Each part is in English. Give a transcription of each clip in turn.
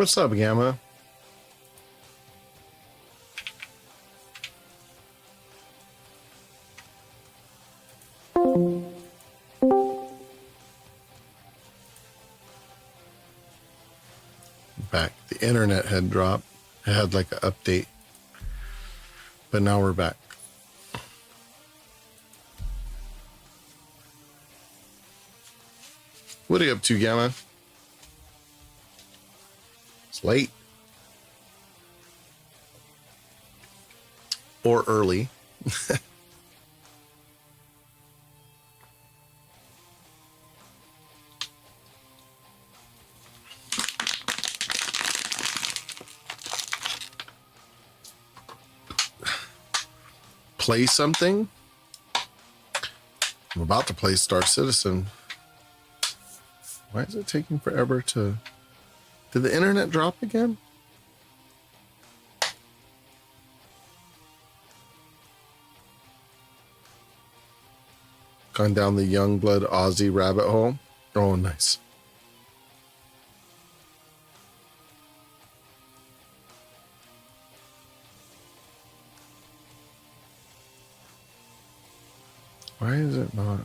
What's up, Gamma? Back. The internet had dropped. It had like an update. But now we're back. What are you up to, Gamma? It's late. Or early. Play something? I'm about to play Star Citizen. Why is it taking forever to... Did the internet drop again? Gone down the Youngblood Aussie rabbit hole. Oh, nice. Why is it not?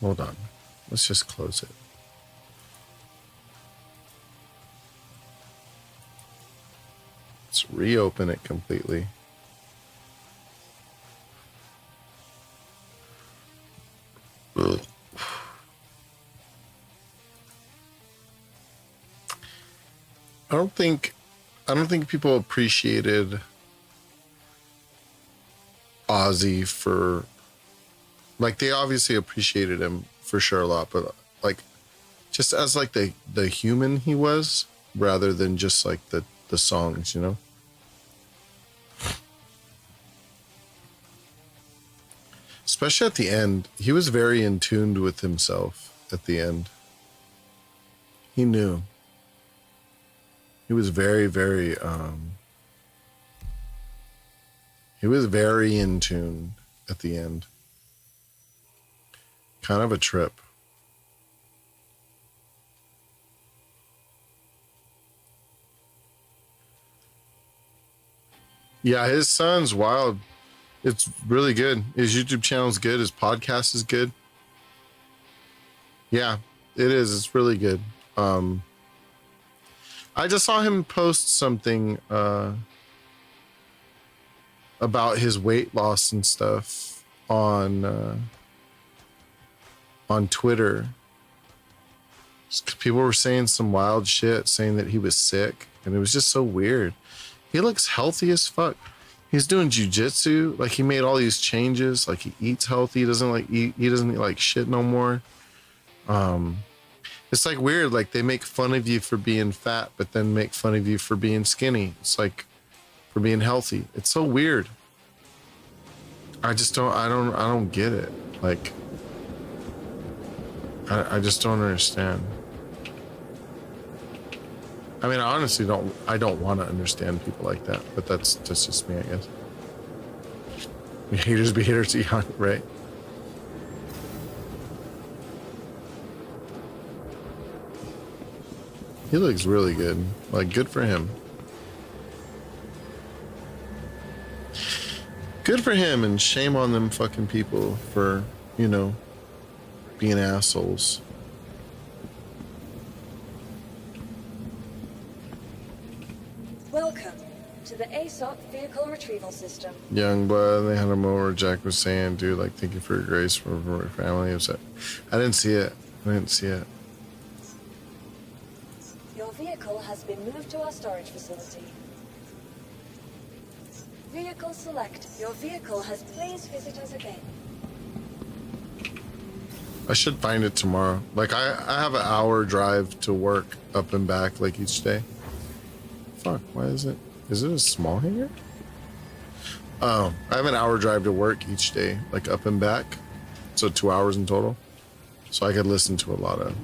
Hold on. Let's just close it. Let's reopen it completely. Ugh. I don't think people appreciated Ozzy for, like, they obviously appreciated him for sure a lot, but like just as like the human he was, rather than just like the songs, you know. Especially at the end, he was very in tune with himself at the end. He knew. He was very, very he was very in tune at the end. Kind of a trip. Yeah, his son's wild. It's really good. His YouTube channel is good. His podcast is good. Yeah, it is. It's really good. I just saw him post something about his weight loss and stuff on Twitter. People were saying some wild shit, saying that he was sick, and it was just so weird. He looks healthy as fuck. He's doing jujitsu. Like, he made all these changes. Like, he eats healthy. He doesn't like eat. He doesn't eat like shit no more. It's like weird. Like, they make fun of you for being fat, but then make fun of you for being skinny. It's like for being healthy. It's so weird. I don't get it. Like, I just don't understand. I mean, I honestly don't want to understand people like that, but that's just me, I guess. Haters be haters, yeah, right? He looks really good. Like, good for him. Good for him, and shame on them fucking people for, you know, being assholes. Welcome to the ASOP Vehicle Retrieval System. Youngblood, they had a moment where Jack was saying, dude, like, thank you for your grace for your family. It was like, I didn't see it. Your vehicle has been moved to our storage facility. Vehicle select. Your vehicle has please visit us again. I should find it tomorrow. Like, I have an hour drive to work up and back, like, each day. Fuck, why is it a small hangar? Oh, I have an hour drive to work each day, like up and back. So 2 hours in total. So I could listen to a lot of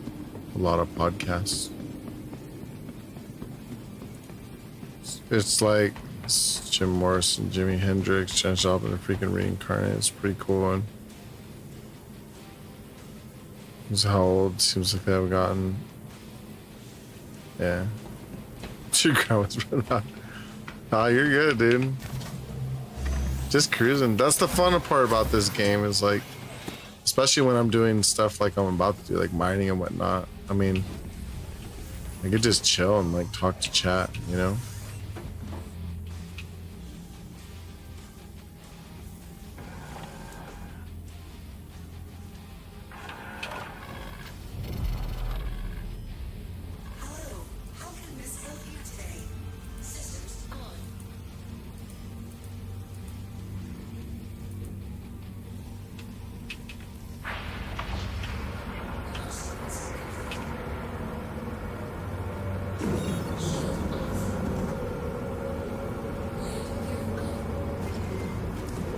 podcasts. It's like Jim Morrison, Jimi Hendrix, Janis Joplin, and freaking Reincarnate. It's a pretty cool one. It's how old? Seems like they haven't gotten. Yeah. Your grandma's been out. Oh, you're good, dude. Just cruising. That's the fun part about this game is like, especially when I'm doing stuff like I'm about to do, like mining and whatnot. I mean, I could just chill and like talk to chat, you know? Hello, how can Miss help you today? Systems on.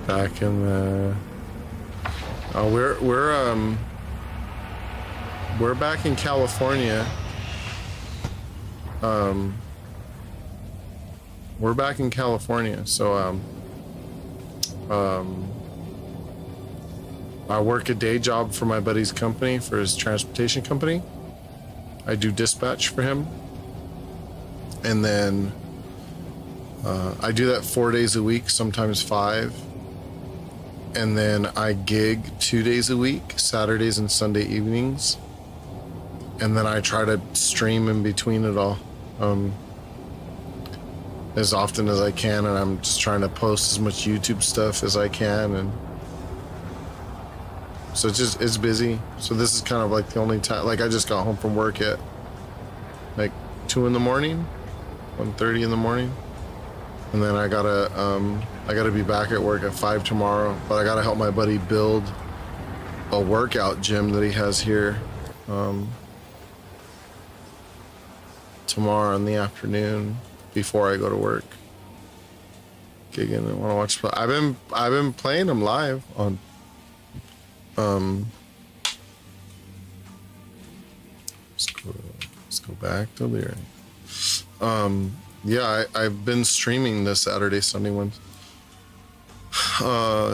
Back in the we're back in California. We're back in California, so I work a day job for my buddy's company, for his transportation company. I do dispatch for him, and then I do that 4 days a week, sometimes 5. And then I gig 2 days a week, Saturdays and Sunday evenings. And then I try to stream in between it all as often as I can. And I'm just trying to post as much YouTube stuff as I can. And so it's busy. So this is kind of like the only time, like I just got home from work at like 2 in the morning, 1:30 in the morning. And then I gotta be back at work at 5 tomorrow, but I gotta help my buddy build a workout gym that he has here tomorrow in the afternoon before I go to work. Gigging and want to watch. I've been playing them live on let's go back to lyric. Yeah, I've been streaming the Saturday, Sunday ones.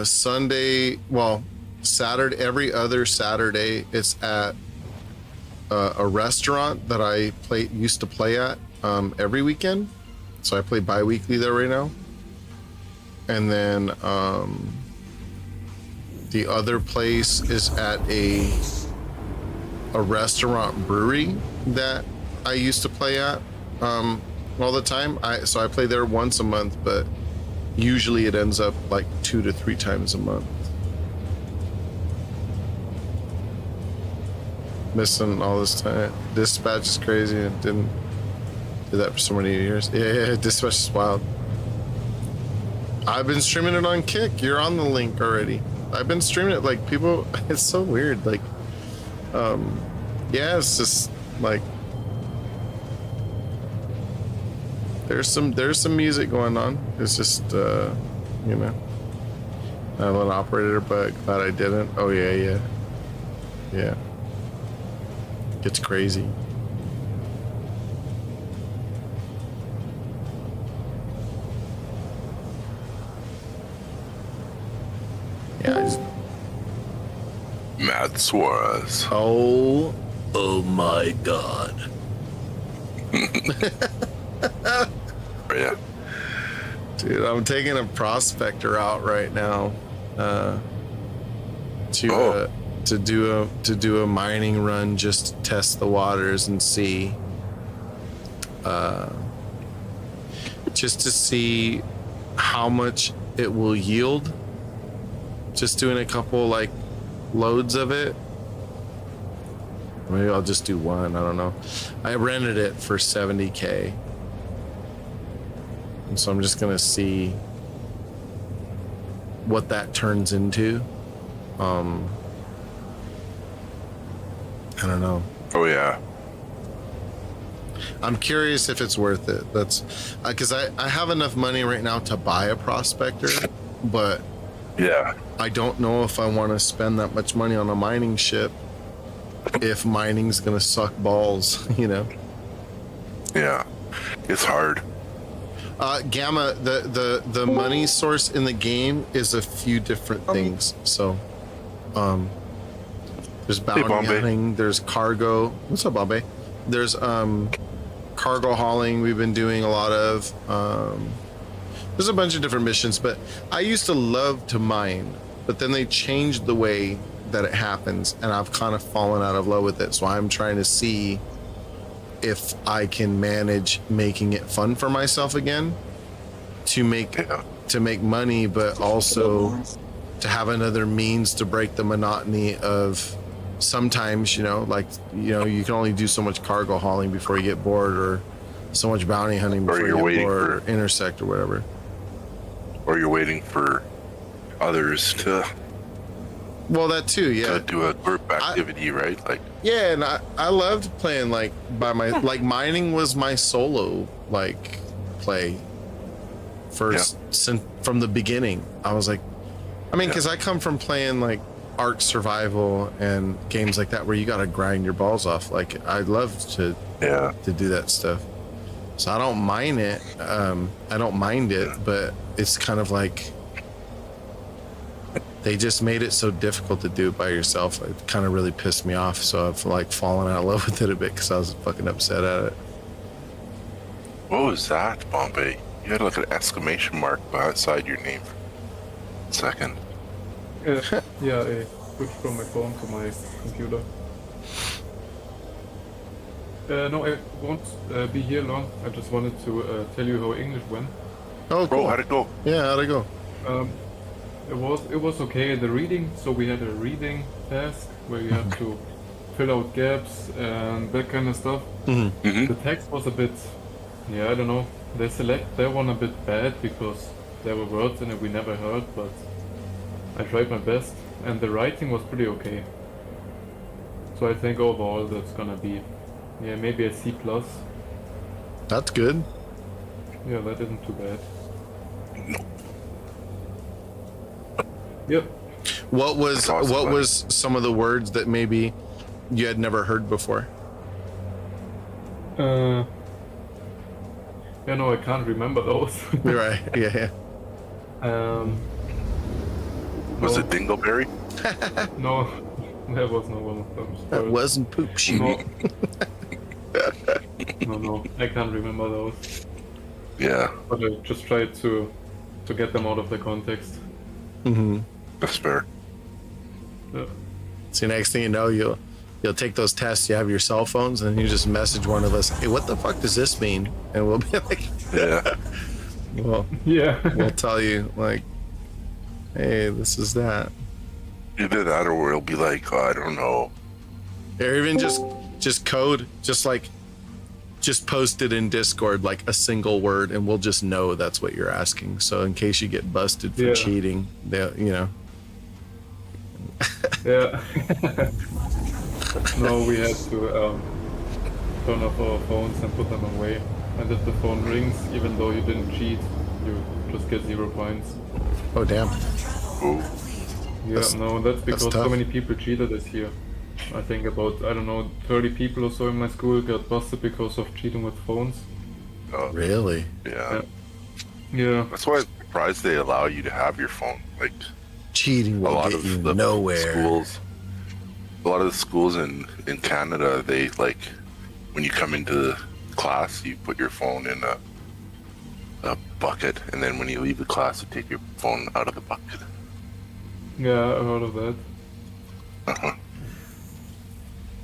Saturday, every other Saturday, it's at a restaurant that I used to play at every weekend. So I play bi-weekly there right now. And then the other place is at a restaurant brewery that I used to play at all the time. So I play there once a month, but usually it ends up like 2 to 3 times a month. Missing all this time. Dispatch is crazy. It didn't do that for so many years. Yeah, Dispatch is wild. I've been streaming it on Kick. You're on the link already. I've been streaming it like people. It's so weird. Like, yeah, it's just like there's some music going on. It's just you know, I have an operator, but glad I didn't. Oh yeah. Gets crazy. Yeah. Matt Suarez. Oh my God. Yeah. Dude, I'm taking a prospector out right now to do a mining run, just to test the waters and see just to see how much it will yield. Just doing a couple like loads of it. Maybe I'll just do one. I don't know. I rented it for $70K. And so I'm just gonna see what that turns into. I don't know. Oh yeah. I'm curious if it's worth it. That's because I have enough money right now to buy a prospector, but Yeah. I don't know if I want to spend that much money on a mining ship if mining's gonna suck balls, you know. Yeah. It's hard. Gamma, the money source in the game is a few different things. So, there's bounty Bombay. hunting, there's cargo. What's up, Bombay? There's cargo hauling we've been doing a lot of. There's a bunch of different missions, but I used to love to mine, but then they changed the way that it happens, and I've kind of fallen out of love with it. So I'm trying to see if I can manage making it fun for myself again, to make money, but also to have another means to break the monotony of sometimes, you know, like, you know, you can only do so much cargo hauling before you get bored, or so much bounty hunting before you get bored, or intersect or whatever. Or you're waiting for others to Well, that too, yeah. to do a group activity, right? Like, Yeah, and I loved playing like by my like mining was my solo like play first from the beginning. I was like, I mean, because I come from playing like Ark Survival and games like that where you got to grind your balls off. Like I love to do that stuff. So I don't mind it. I don't mind it, but it's kind of like they just made it so difficult to do it by yourself. It kind of really pissed me off. So I've like fallen out of love with it a bit because I was fucking upset at it. what was that, Bombay? You had like an exclamation mark beside your name for a second. Yeah, I switched from my phone to my computer. No, I won't be here long. I just wanted to tell you how English went. Oh, Bro, cool. how'd it go? Yeah, how'd it go? It was okay. The reading, so we had a reading task where you have to fill out gaps and that kind of stuff. Mm-hmm. The text was a bit, I don't know. They select that one a bit bad because there were words in it we never heard, but I tried my best, and the writing was pretty okay. So I think overall that's gonna be, maybe a C+. That's good. Yeah, that isn't too bad. Yep. What was That's awesome, what buddy. was some of the words that maybe you had never heard before? No, I can't remember those. You're right. Yeah. Was no, it Dingleberry? No, there was no one of them. That Sorry. wasn't poop sheet. No, I can't remember those. Yeah, But I just tried to get them out of the context. Mm-hmm. that's fair. Yeah. So next thing you know, you'll take those tests. You have your cell phones, and you just message one of us. Hey, what the fuck does this mean? And we'll be like, Yeah. well, Yeah. we'll tell you like, hey, this is that. Either that or we'll be like, oh, I don't know. Or even just code, just post it in Discord like a single word, and we'll just know that's what you're asking. So in case you get busted for Yeah. cheating, Yeah. No, we had to turn off our phones and put them away. And if the phone rings, even though you didn't cheat, you just get 0 points. Oh damn. Ooh. Yeah, That's- no, that's because tough. so many people cheated this year. I think about, 30 people or so in my school got busted because of cheating with phones. Oh, Really? yeah. Yeah. That's why I'm surprised they allow you to have your phone. Like, Cheating a will lot get of you the nowhere. schools, a lot of the schools in Canada, they like when you come into the class, you put your phone in a bucket, and then when you leave the class, you take your phone out of the bucket. Yeah, I heard of that. Uh-huh.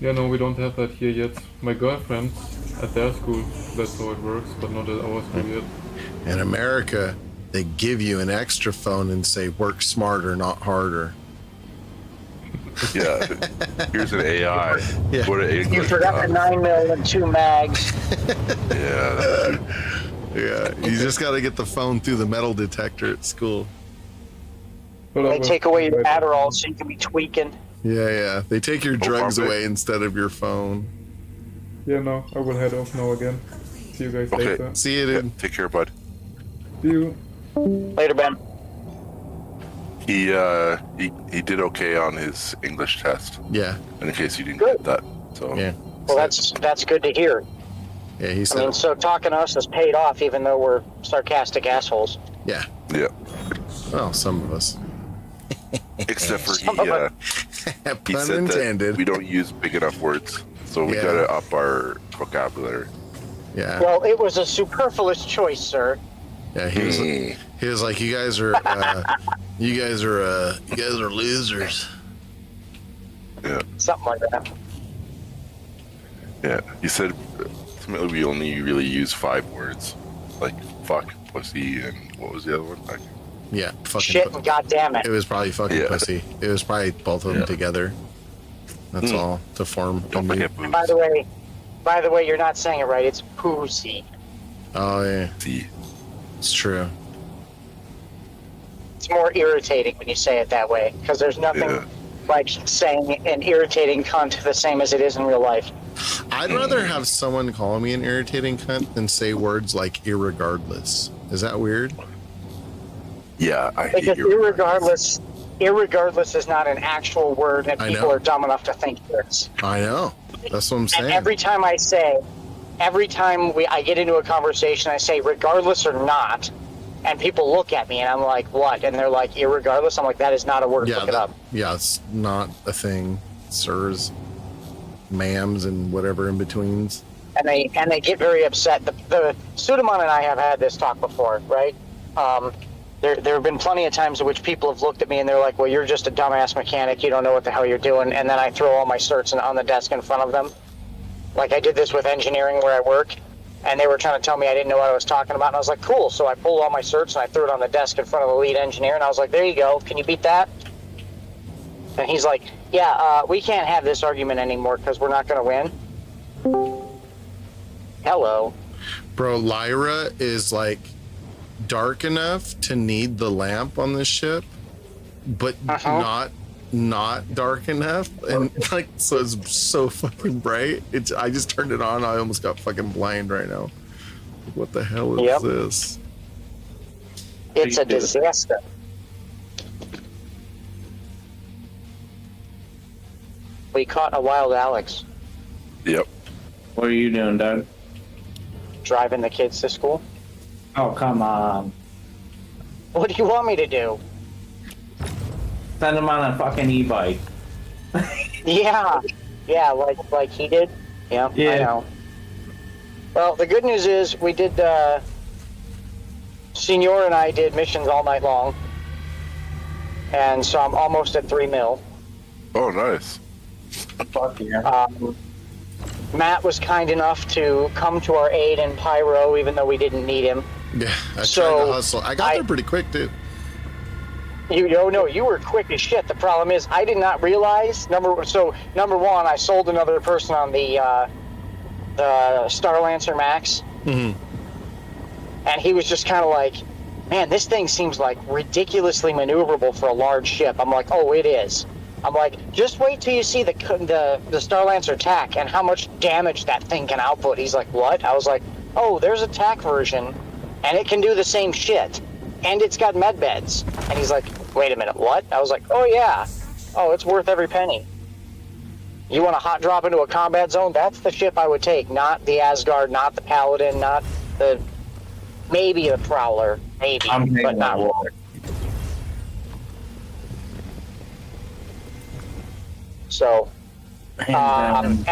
Yeah, no, we don't have that here yet. My girlfriend, at their school, that's how it works, but not at our school yet. In America, they give you an extra phone and say work smarter, not harder. Yeah. Here's an AI. Yeah. What an You English. forgot the 9mm and 2 mags. Yeah. Yeah, you just got to get the phone through the metal detector at school. But I They was- take away your Adderall so you can be tweaking. Yeah. They take your drugs Bombay. away instead of your phone. Yeah, no, I will head off now again. See you guys Okay. later. See you, dude. Take care, bud. See you. Later, Ben. He did okay on his English test. Yeah. In case you didn't Good. get that. So Yeah. Well, that's good to hear. Yeah, he I said, mean, so talking to us has paid off, even though we're sarcastic assholes. yeah. yeah. Well, some of us. Except for Some of he Pun said intended. that we don't use big enough words, so we Yeah. gotta up our vocabulary. Yeah. Well, it was a superfluous choice, sir. Yeah, he was like, you guys are losers. Yeah. Something like that. Yeah. He said ultimately we only really use 5 words. Like fuck, pussy, and what was the other one? Yeah, fucking Shit and goddamn It it. was probably fucking Yeah. pussy. It was probably both of them together. That's all to form. Don't a new- forget boobs. By the way, you're not saying it right. It's pussy. Oh yeah, See. it's true. It's more irritating when you say it that way because there's nothing Yeah. like saying an irritating cunt the same as it is in real life. I'd rather have someone call me an irritating cunt than say words like irregardless. Is that weird? Yeah, I hate Because your irregardless is not an actual word, and I people know. are dumb enough to think it is. I know. That's what I'm And saying. every time I get into a conversation, I say regardless or not, and people look at me and I'm like, what? And they're like, irregardless. I'm like, that is not a word. Look it up. Yeah, it's not a thing. Sirs, ma'ams, and whatever in betweens. And they get very upset. The Sudamon and I have had this talk before, right? There have been plenty of times in which people have looked at me and they're like, well, you're just a dumbass mechanic. You don't know what the hell you're doing. And then I throw all my certs on the desk in front of them. Like I did this with engineering where I work. And they were trying to tell me I didn't know what I was talking about. And I was like, cool. So I pulled all my certs and I threw it on the desk in front of the lead engineer. And I was like, there you go. Can you beat that? And he's like, yeah, we can't have this argument anymore because we're not going to win. Hello. Bro, Lyra is like dark enough to need the lamp on this ship, but not dark enough, and like so it's so fucking bright. I just turned it on. I almost got fucking blind right now. What the hell is this? It's a disaster. We caught a wild Alex Yep. What are you doing, Doug? driving the kids to school. Oh, come on. What do you want me to do? Send him on a fucking e-bike. Yeah, like he did. Yeah, I Yeah. know. Well, the good news is we did. Senor and I did missions all night long, and so I'm almost at 3 mil. Oh, nice. Fuck yeah. Matt was kind enough to come to our aid in Pyro, even though we didn't need him. Yeah, I So, tried to hustle. I got there pretty quick, dude. You were quick as shit. The problem is I did not realize number one, I sold another person on the Star Lancer Max, and he was just kind of like, man, this thing seems like ridiculously maneuverable for a large ship. I'm like, oh, it is. I'm like, just wait till you see the Star Lancer TAC and how much damage that thing can output. He's like, what? I was like, oh, there's a TAC version, and it can do the same shit, and it's got med beds. And he's like, wait a minute, what? I was like, oh yeah, oh, it's worth every penny. You want to hot drop into a combat zone? That's the ship I would take, not the Asgard, not the Paladin, not the maybe the Prowler, maybe, I'm but taking not that one. So, Alex,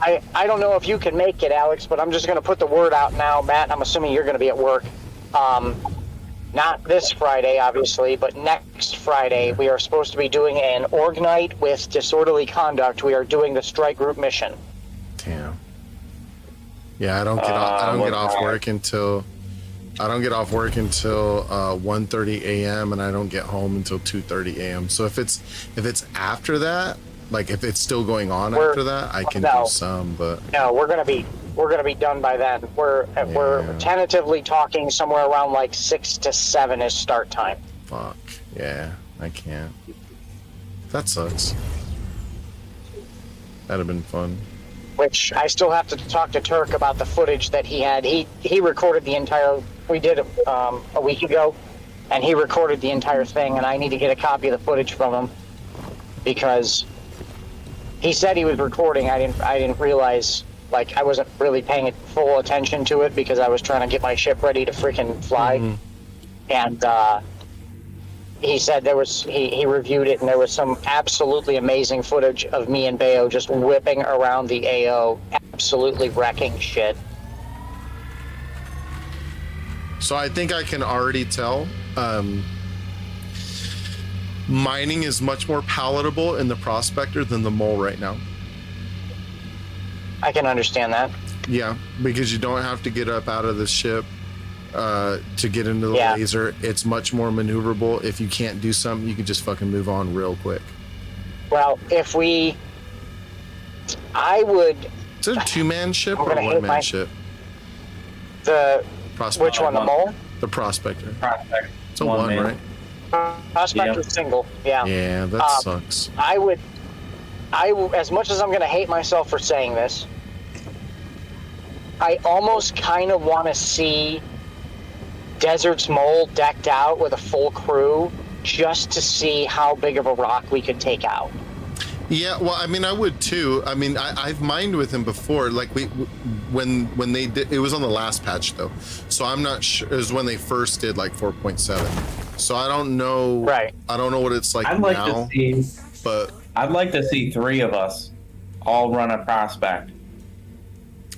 I don't know if you can make it, Alex, but I'm just going to put the word out now. Matt, I'm assuming you're going to be at work. Not this Friday, obviously, but next Friday, we are supposed to be doing an org night with disorderly conduct. We are doing the strike group mission. Damn. Yeah, I don't get off work until 1:30 a.m. and I don't get home until 2:30 a.m. So if it's after that, like if it's still going on after that, I can do some. But No, we're gonna be done by then. We're tentatively talking somewhere around like 6 to 7 is start time. fuck, yeah, I can't. That sucks. That'd have been fun. Which I still have to talk to Turk about the footage that he had. He recorded the entire. We did it a week ago, and he recorded the entire thing. And I need to get a copy of the footage from him because he said he was recording. I didn't realize. Like I wasn't really paying full attention to it because I was trying to get my ship ready to freaking fly. And he said he reviewed it and there was some absolutely amazing footage of me and Bayo just whipping around the AO. absolutely wrecking shit. So I think I can already tell. Mining is much more palatable in the Prospector than the Mole right now. I can understand that. Yeah, because you don't have to get up out of the ship to get into the Yeah. laser. It's much more maneuverable. If you can't do something, you can just fucking move on real quick. Well, I would, Is it a two-man ship I'm or a gonna hate one-man my- ship? which one, the Mole? The Prospector. Prospect. It's a one, man. right? Prospector Yeah. single, yeah. Yeah, that sucks. I as much as I'm going to hate myself for saying this, I almost kind of want to see Desert's Mole decked out with a full crew just to see how big of a rock we could take out. Yeah, well, I mean, I would too. I mean, I've mined with him before. Like when they did, it was on the last patch though, so I'm not sure. It was when they first did like 4.7. So I don't know. Right. I don't know what it's like I'd like now, to see. but I'd like to see 3 of us all run a prospect,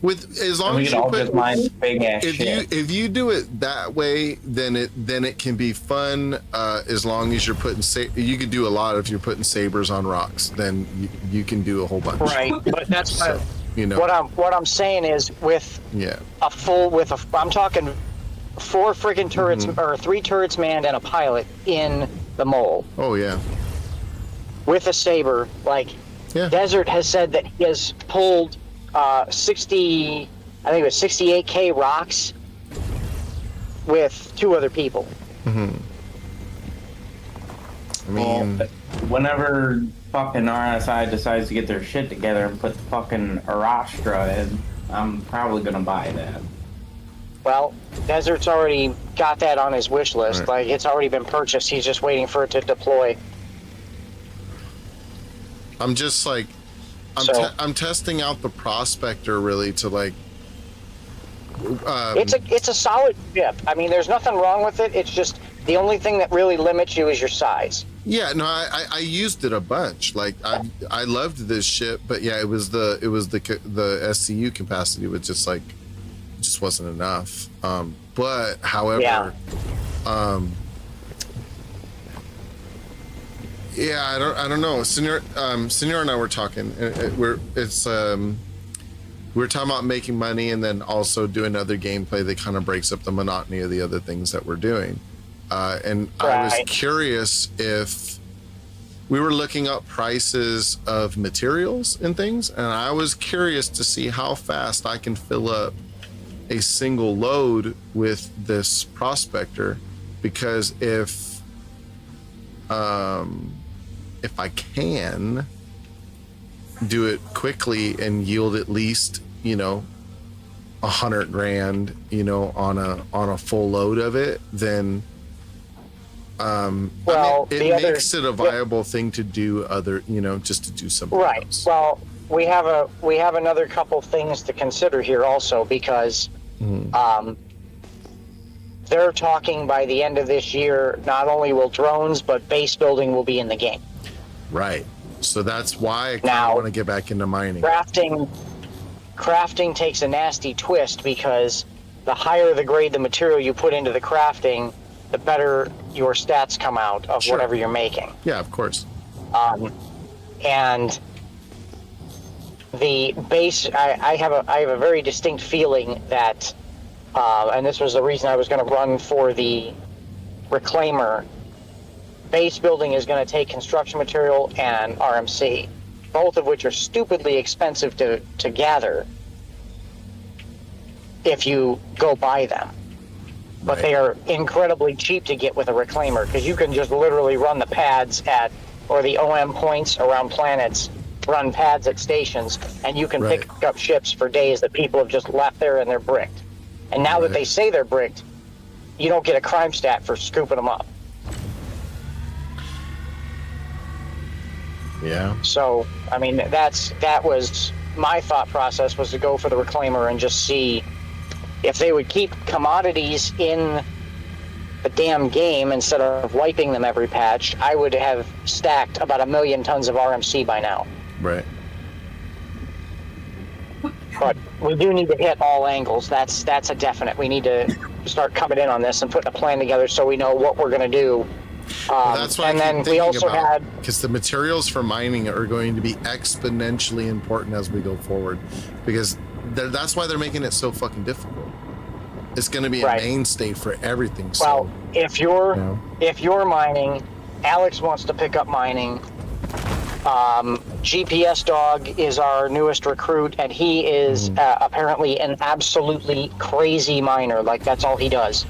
with as and long we as can you all put, just mine big ass if shit. you do it that way, then it can be fun. As long as you're putting you could do a lot if you're putting sabers on rocks. Then you can do a whole bunch. Right, but that's So, you know. what I'm saying is with Yeah. I'm talking 4 friggin' turrets or 3 turrets manned and a pilot in the Mole Oh yeah. with a saber. Like Yeah. Desert has said that he has pulled 60, I think it was 68K rocks with 2 other people. I mean, Well, whenever fucking RSI decides to get their shit together and put the fucking Arastra in, I'm probably gonna buy that. Well, Desert's already got that on his wish list. Right. Like it's already been purchased. He's just waiting for it to deploy. I'm just like, I'm testing out the Prospector really to like. It's a solid ship. I mean, there's nothing wrong with it. It's just the only thing that really limits you is your size. Yeah, no, I used it a bunch. Like I loved this ship, but yeah, it was the SCU capacity was just like, just wasn't enough. But however, Yeah. Yeah, I don't know. Senor and I were talking. We were talking about making money and then also doing other gameplay that kind of breaks up the monotony of the other things that we're doing. And I was Right. curious if we were looking up prices of materials and things, and I was curious to see how fast I can fill up a single load with this Prospector, because if I can do it quickly and yield at least, you know, $100 grand, you know, on a full load of it, then Well, it makes it a viable thing to do other, you know, just to do something Right. else. Well, we have another couple things to consider here also, because they're talking by the end of this year, not only will drones but base building will be in the game. Right. So that's why I kind of Now- want to get back into mining. Crafting takes a nasty twist, because the higher the grade the material you put into the crafting, the better your stats come out of Sure. whatever you're making. Yeah, of course. And the base, I have a very distinct feeling that, and this was the reason I was going to run for the Reclaimer. Base building is going to take construction material and RMC, both of which are stupidly expensive to gather if you go buy them. But Right. they are incredibly cheap to get with a Reclaimer, because you can just literally run the pads or the OM points around planets, run pads at stations, and you can Right. pick up ships for days that people have just left there and they're bricked. And now that Right. they say they're bricked, you don't get a crime stat for scooping them up. Yeah. So, I mean, that was my thought process, was to go for the Reclaimer and just see if they would keep commodities in the damn game instead of wiping them every patch. I would have stacked about 1 million tons of RMC by now. Right. But we do need to hit all angles. That's a definite. We need to start coming in on this and putting a plan together so we know what we're going to do. That's what and I then keep we thinking also about, had because the materials for mining are going to be exponentially important as we go forward, because that's why they're making it so fucking difficult. It's going to be Right. a mainstay for everything. well, So if you're Yeah. if you're mining, Alex wants to pick up mining. GPS Dog is our newest recruit, and he is apparently an absolutely crazy miner. Like that's all he does.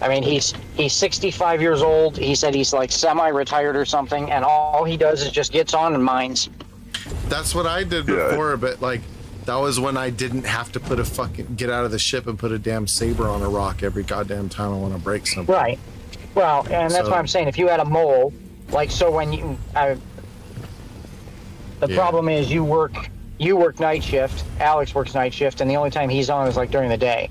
I mean, he's 65 years old. He said he's like semi-retired or something, and all he does is just gets on and mines. that's what I did Yeah. before, but like that was when I didn't have to put a fucking get out of the ship and put a damn saber on a rock every goddamn time I want to break something. Right. Well, and that's So- why I'm saying if you had a mole, like so when you, the Yeah. problem is you work night shift. Alex works night shift, and the only time he's on is like during the day.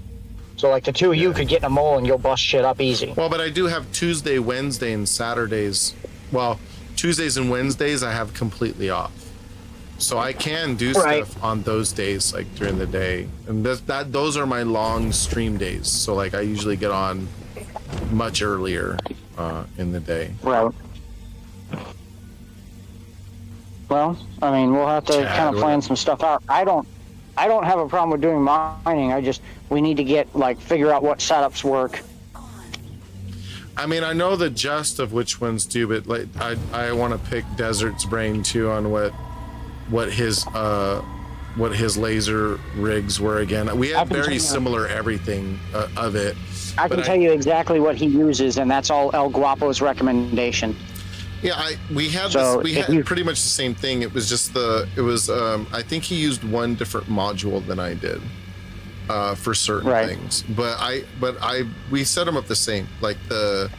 So like the two of you could get in a mole and you'll bust shit up easy. Well, but I do have Tuesday, Wednesday, and Saturdays. Well, Tuesdays and Wednesdays I have completely off, so I can do Right. stuff on those days, like during the day, and those are my long stream days. So like I usually get on much earlier in the day. Right. Well, I mean, we'll have to Chad, kind of what- plan some stuff out. I don't have a problem with doing mining. We need to get figure out what setups work. I mean, I know the gist of which ones do, but like I want to pick Desert's brain too on what his laser rigs were again. We I have can tell very you- similar everything of it. I can But tell you exactly what he uses, and that's all El Guapo's recommendation. Yeah, we had So we if had you- pretty much the same thing. It was just I think he used one different module than I did for certain Right. things. But we set them up the same. Like the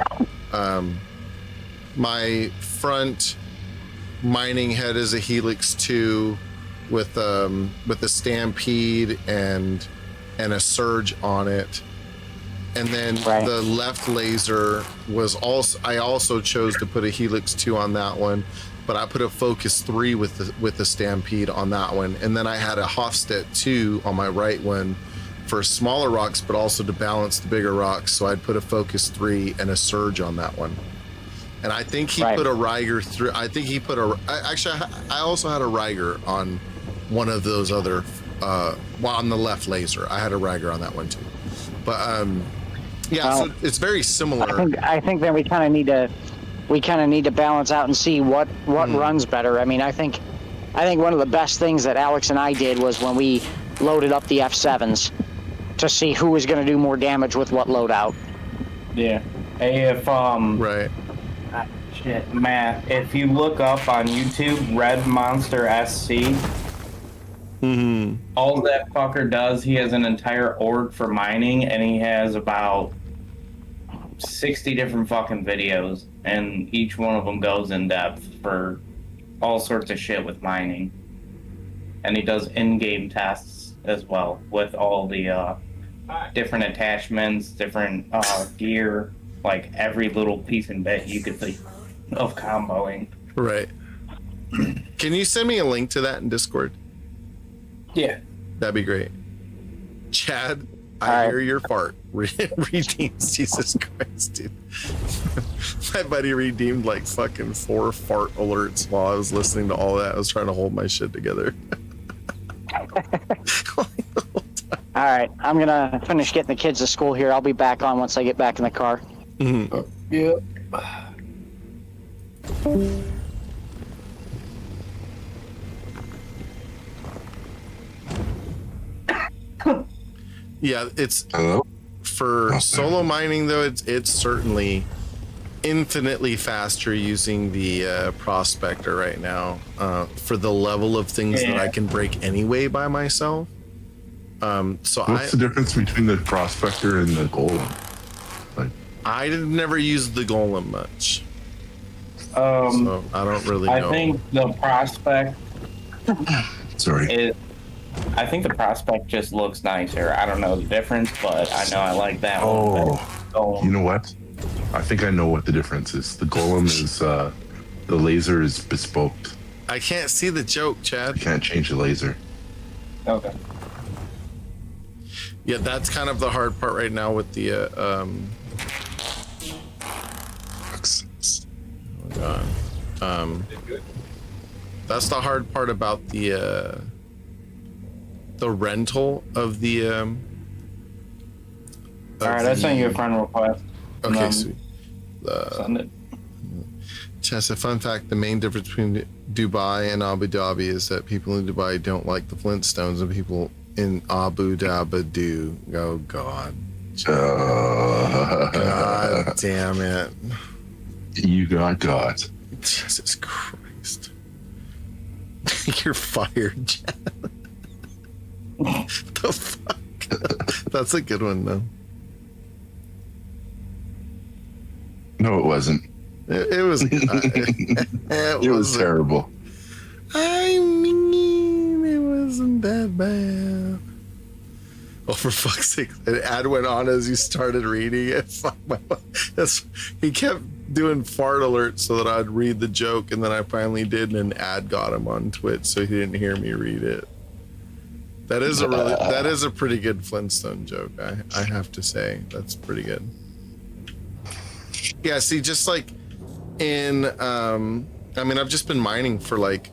my front mining head is a Helix 2 with a Stampede and a Surge on it. And then Right. the left laser was I also chose to put a Helix 2 on that one, but I put a Focus 3 with the Stampede on that one. And then I had a Hofstedt 2 on my right one for smaller rocks, but also to balance the bigger rocks. So I'd put a Focus 3 and a Surge on that one. And I think he Right. put a Riger through. I think he put I also had a Riger on one of those other, on the left laser. I had a Riger on that one too. But yeah, Well, so it's very similar. I think that we kind of need to balance out and see what runs better. I mean, I think one of the best things that Alex and I did was when we loaded up the F7s to see who was going to do more damage with what loadout. Yeah. Hey, if Right. shit, Matt, if you look up on YouTube, Red Monster SC, all that fucker does, he has an entire org for mining, and he has about 60 different fucking videos, and each one of them goes in depth for all sorts of shit with mining. And he does in-game tests as well with all the different attachments, different gear, like every little piece and bit you could think of comboing. Right. Can you send me a link to that in Discord? Yeah. That'd be great. Chad, I All right. hear your fart. Redeems, Jesus Christ, dude. My buddy redeemed like fucking 4 fart alerts while I was listening to all that. I was trying to hold my shit together. All right, I'm going to finish getting the kids to school here. I'll be back on once I get back in the car. Yeah. Yeah, it's Hello? for solo mining though. It's certainly infinitely faster using the prospector right now for the level of things that Yeah. I can break anyway by myself. So What's the difference between the prospector and the golem? I never used the golem much, Um, so I don't really I know. think the prospect Sorry. is. I think the prospect just looks nicer. I don't know the difference, but I know I like that one. Oh, you know what? I think I know what the difference is. The golem is the laser is bespoke. I can't see the joke, Chad. You can't change the laser. Okay. Yeah, that's kind of the hard part right now with the oh God. That's the hard part about the rental of the All right, I sent you a friend request. Okay, sweet. Send it. Just a fun fact, the main difference between Dubai and Abu Dhabi is that people in Dubai don't like the Flintstones and people in Abu Dhabi do. Oh, God. God damn it. You got. Jesus Christ. You're fired, Chad. The fuck? That's a good one, though. No, it wasn't. It was. It was terrible. I mean, it wasn't that bad. Oh, for fuck's sake! An ad went on as you started reading it. Fuck my. He kept doing fart alerts so that I'd read the joke, and then I finally did, and an ad got him on Twitch, so he didn't hear me read it. That is a pretty good Flintstone joke. I have to say that's pretty good. Yeah. See, just like in I mean, I've just been mining for like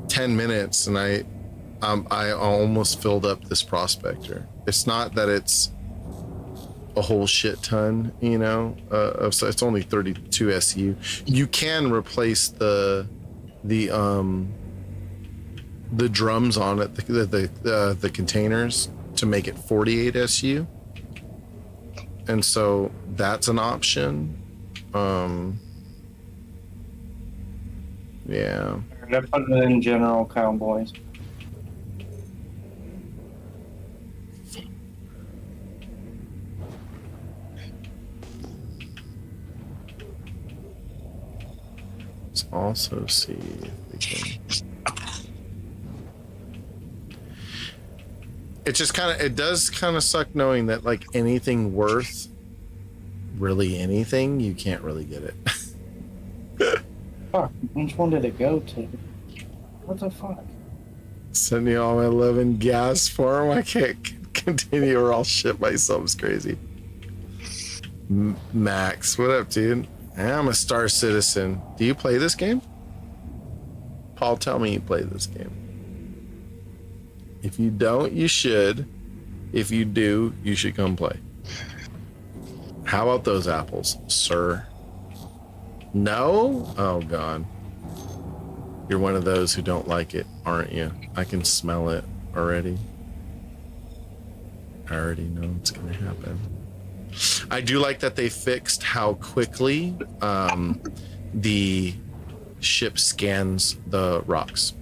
10 minutes and I almost filled up this prospector. It's not that it's a whole shit ton, you know, so it's only 32 SU. You can replace the drums on it, the containers, to make it 48 SU. And so that's an option. Yeah. I put it in general Cowboys. Let's also see if we can. It does kind of suck knowing that like anything worth really anything, you can't really get it. Fuck, which one did it go to? What the fuck? Sending all my love and gas for him. I can't continue or I'll shit myself. It's crazy. Max, what up, dude? I'm a Star Citizen. Do you play this game? Paul, tell me you play this game. If you don't, you should. If you do, you should come play. How about those apples, sir? No? Oh, God. You're one of those who don't like it, aren't you? I can smell it already. I already know it's going to happen. I do like that they fixed how quickly the ship scans the rocks.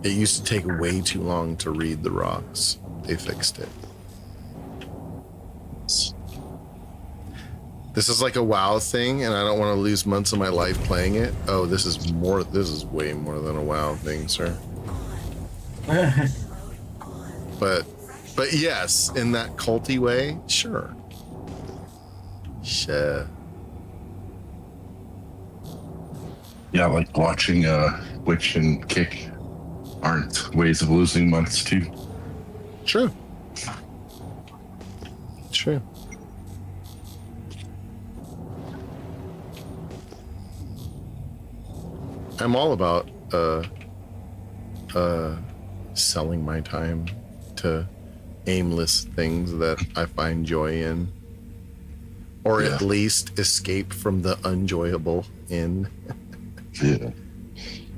It used to take way too long to read the rocks. They fixed it. This is like a WoW thing, and I don't want to lose months of my life playing it. Oh, this is more. This is way more than a WoW thing, sir. But yes, in that culty way, sure. Sure. Yeah, like watching Witch and Kick aren't ways of losing months too. True. True. I'm all about selling my time to aimless things that I find joy in, or at least escape from the unjoyable in. Yeah.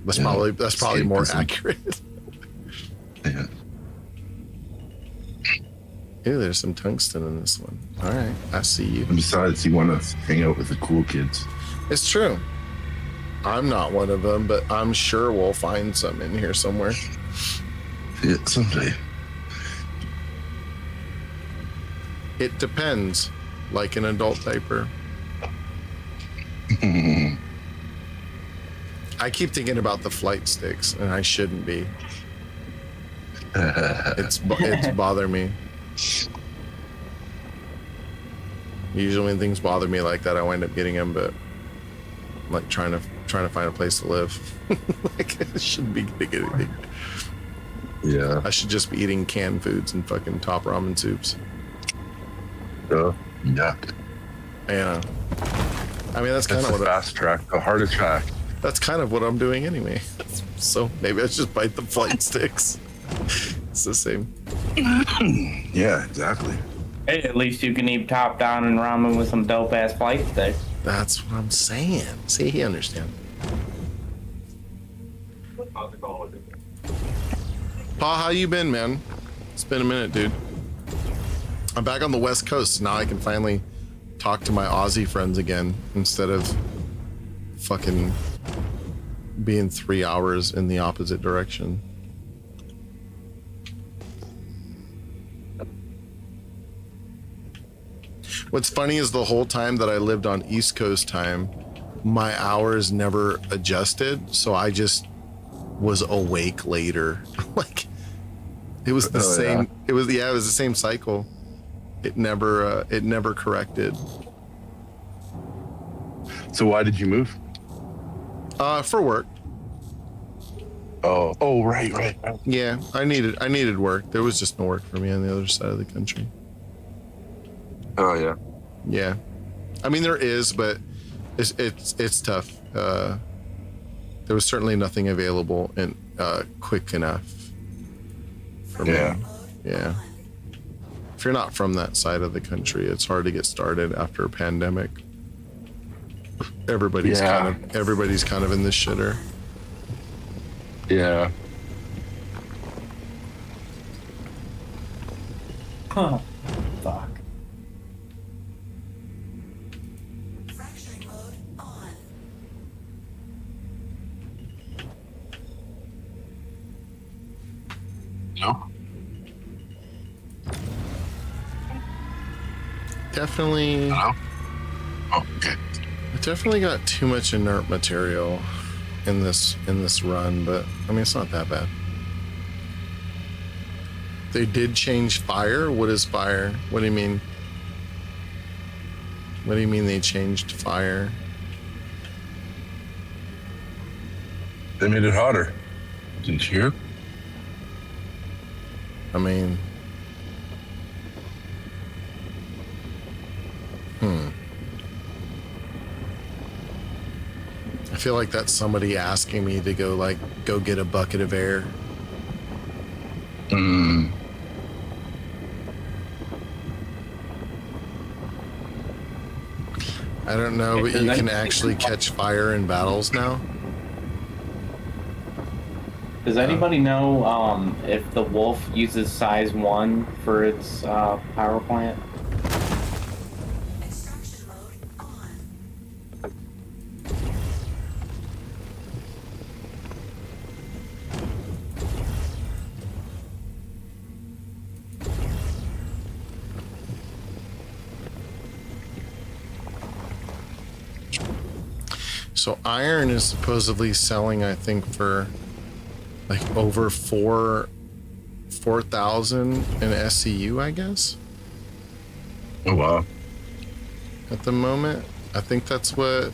That's probably more accurate. Yeah. Ew, there's some tungsten in this one. All right, I see you. And besides, you want to hang out with the cool kids. It's true. I'm not one of them, but I'm sure we'll find some in here somewhere. Yeah, someday. It depends, like an adult diaper. I keep thinking about the flight sticks, and I shouldn't be. It's bother me. Usually when things bother me like that, I wind up getting them, but I'm like trying to trying to find a place to live. Like, I shouldn't be getting anything. Yeah. I should just be eating canned foods and fucking top ramen soups. Yeah. Yeah. I mean, that's kind That's of the what fast track, the hard track. that's kind of what I'm doing anyway. So maybe I should just bite the flight sticks. It's the same. Yeah, exactly. Hey, at least you can eat top down and ramen with some dope ass flight sticks. That's what I'm saying. See, he understands. Pa, how you been, man? It's been a minute, dude. I'm back on the West Coast. Now I can finally talk to my Aussie friends again instead of fucking being 3 hours in the opposite direction. What's funny is the whole time that I lived on East Coast time, my hours never adjusted, so I just was awake later. Like, it was the same. Yeah. It was the same cycle. It never corrected. So why did you move? For work. Oh, right. Yeah, I needed work. There was just no work for me on the other side of the country. Oh, yeah. Yeah, I mean there is, but it's tough. There was certainly nothing available and quick enough for me. Yeah. If you're not from that side of the country, it's hard to get started after a pandemic. Everybody's kind of in this shitter. Yeah. Huh. Fuck. Fracturing mode on. No. Definitely. Hello? Oh, okay. I definitely got too much inert material in this run, but I mean it's not that bad. They did change fire. What is fire? What do you mean? What do you mean they changed fire? They made it hotter. Didn't you hear? I mean, I feel like that's somebody asking me to go get a bucket of air. I don't know, but you can actually catch fire in battles now. Does anybody know if the Wolf uses size 1 for its power plant? Extraction mode on. So iron is supposedly selling, I think, for like over 4,000 in SCU, I guess, Oh, wow. at the moment. I think that's what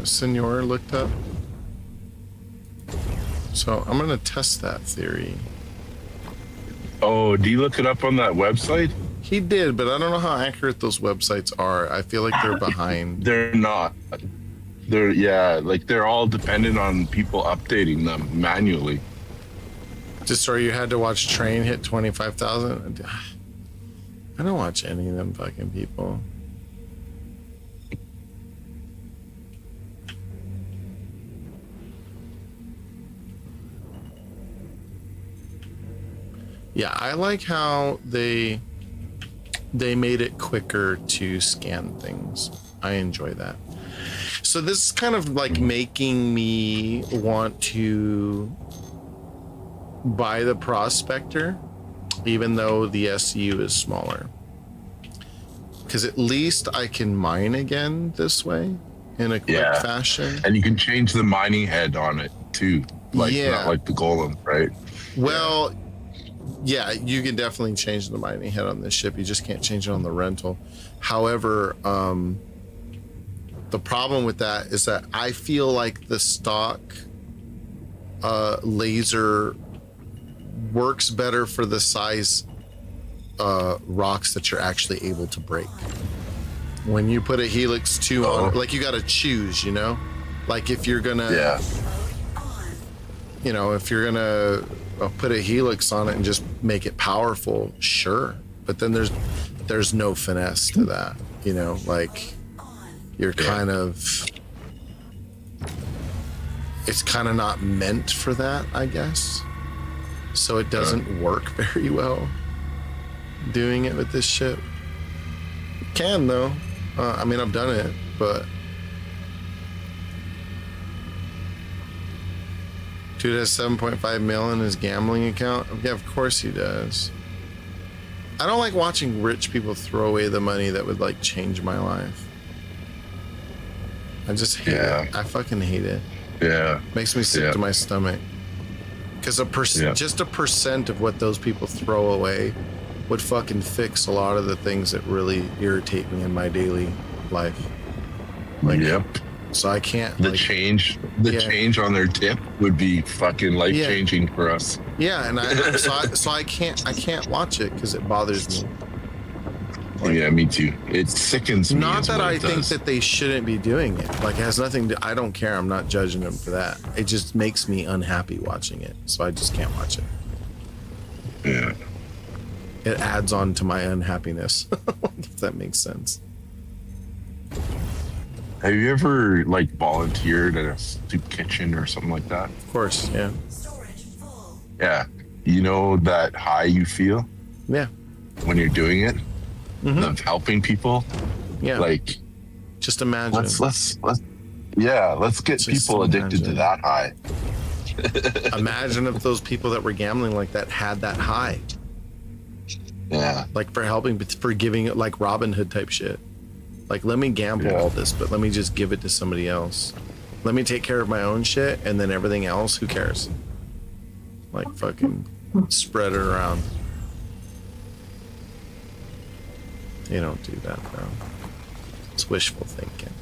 Senor looked up. So I'm gonna test that theory. Oh, do you look it up on that website? He did, but I don't know how accurate those websites are. I feel like they're behind. They're not. They're all dependent on people updating them manually. Just so you had to watch Train hit 25,000. I don't watch any of them fucking people. Yeah, I like how they made it quicker to scan things. I enjoy that. So this is kind of like making me want to buy the Prospector, even though the SU is smaller. Because at least I can mine again this way in a quick fashion. And you can change the mining head on it too. Like not like the golem, right? Well, yeah, you can definitely change the mining head on this ship. You just can't change it on the rental. However, the problem with that is that I feel like the stock laser works better for the size rocks that you're actually able to break. When you put a Helix 2 on, like you got to choose, you know, like if you're gonna, you know, if you're gonna put a Helix on it and just make it powerful, sure, but then there's no finesse to that, you know, like you're kind of, it's kind of not meant for that, I guess, so it doesn't work very well doing it with this ship. Can though. I mean, I've done it, but dude has 7.5 mil in his gambling account. Yeah, of course he does. I don't like watching rich people throw away the money that would like change my life. I just hate it. I fucking hate it. Yeah. Makes me sick to my stomach. Because just a percent of what those people throw away would fucking fix a lot of the things that really irritate me in my daily life. Like, so I can't. The change on their tip would be fucking life changing for us. Yeah, and I can't watch it because it bothers me. Like, yeah, me too. It sickens me. Not that I think that they shouldn't be doing it. Like, it has nothing to. I don't care. I'm not judging them for that. It just makes me unhappy watching it, so I just can't watch it. Yeah. It adds on to my unhappiness, if that makes sense. Have you ever like volunteered at a soup kitchen or something like that? Of course, yeah. Yeah. You know that high you feel? Yeah. When you're doing it? Of helping people? Yeah. Like, just imagine. Let's get Just people addicted to that high. Imagine if those people that were gambling like that had that high. Yeah. Like for giving it, like Robin Hood type shit. Like, let me gamble all this, but let me just give it to somebody else. Let me take care of my own shit, and then everything else, who cares? Like, fucking spread it around. You don't do that, bro. It's wishful thinking.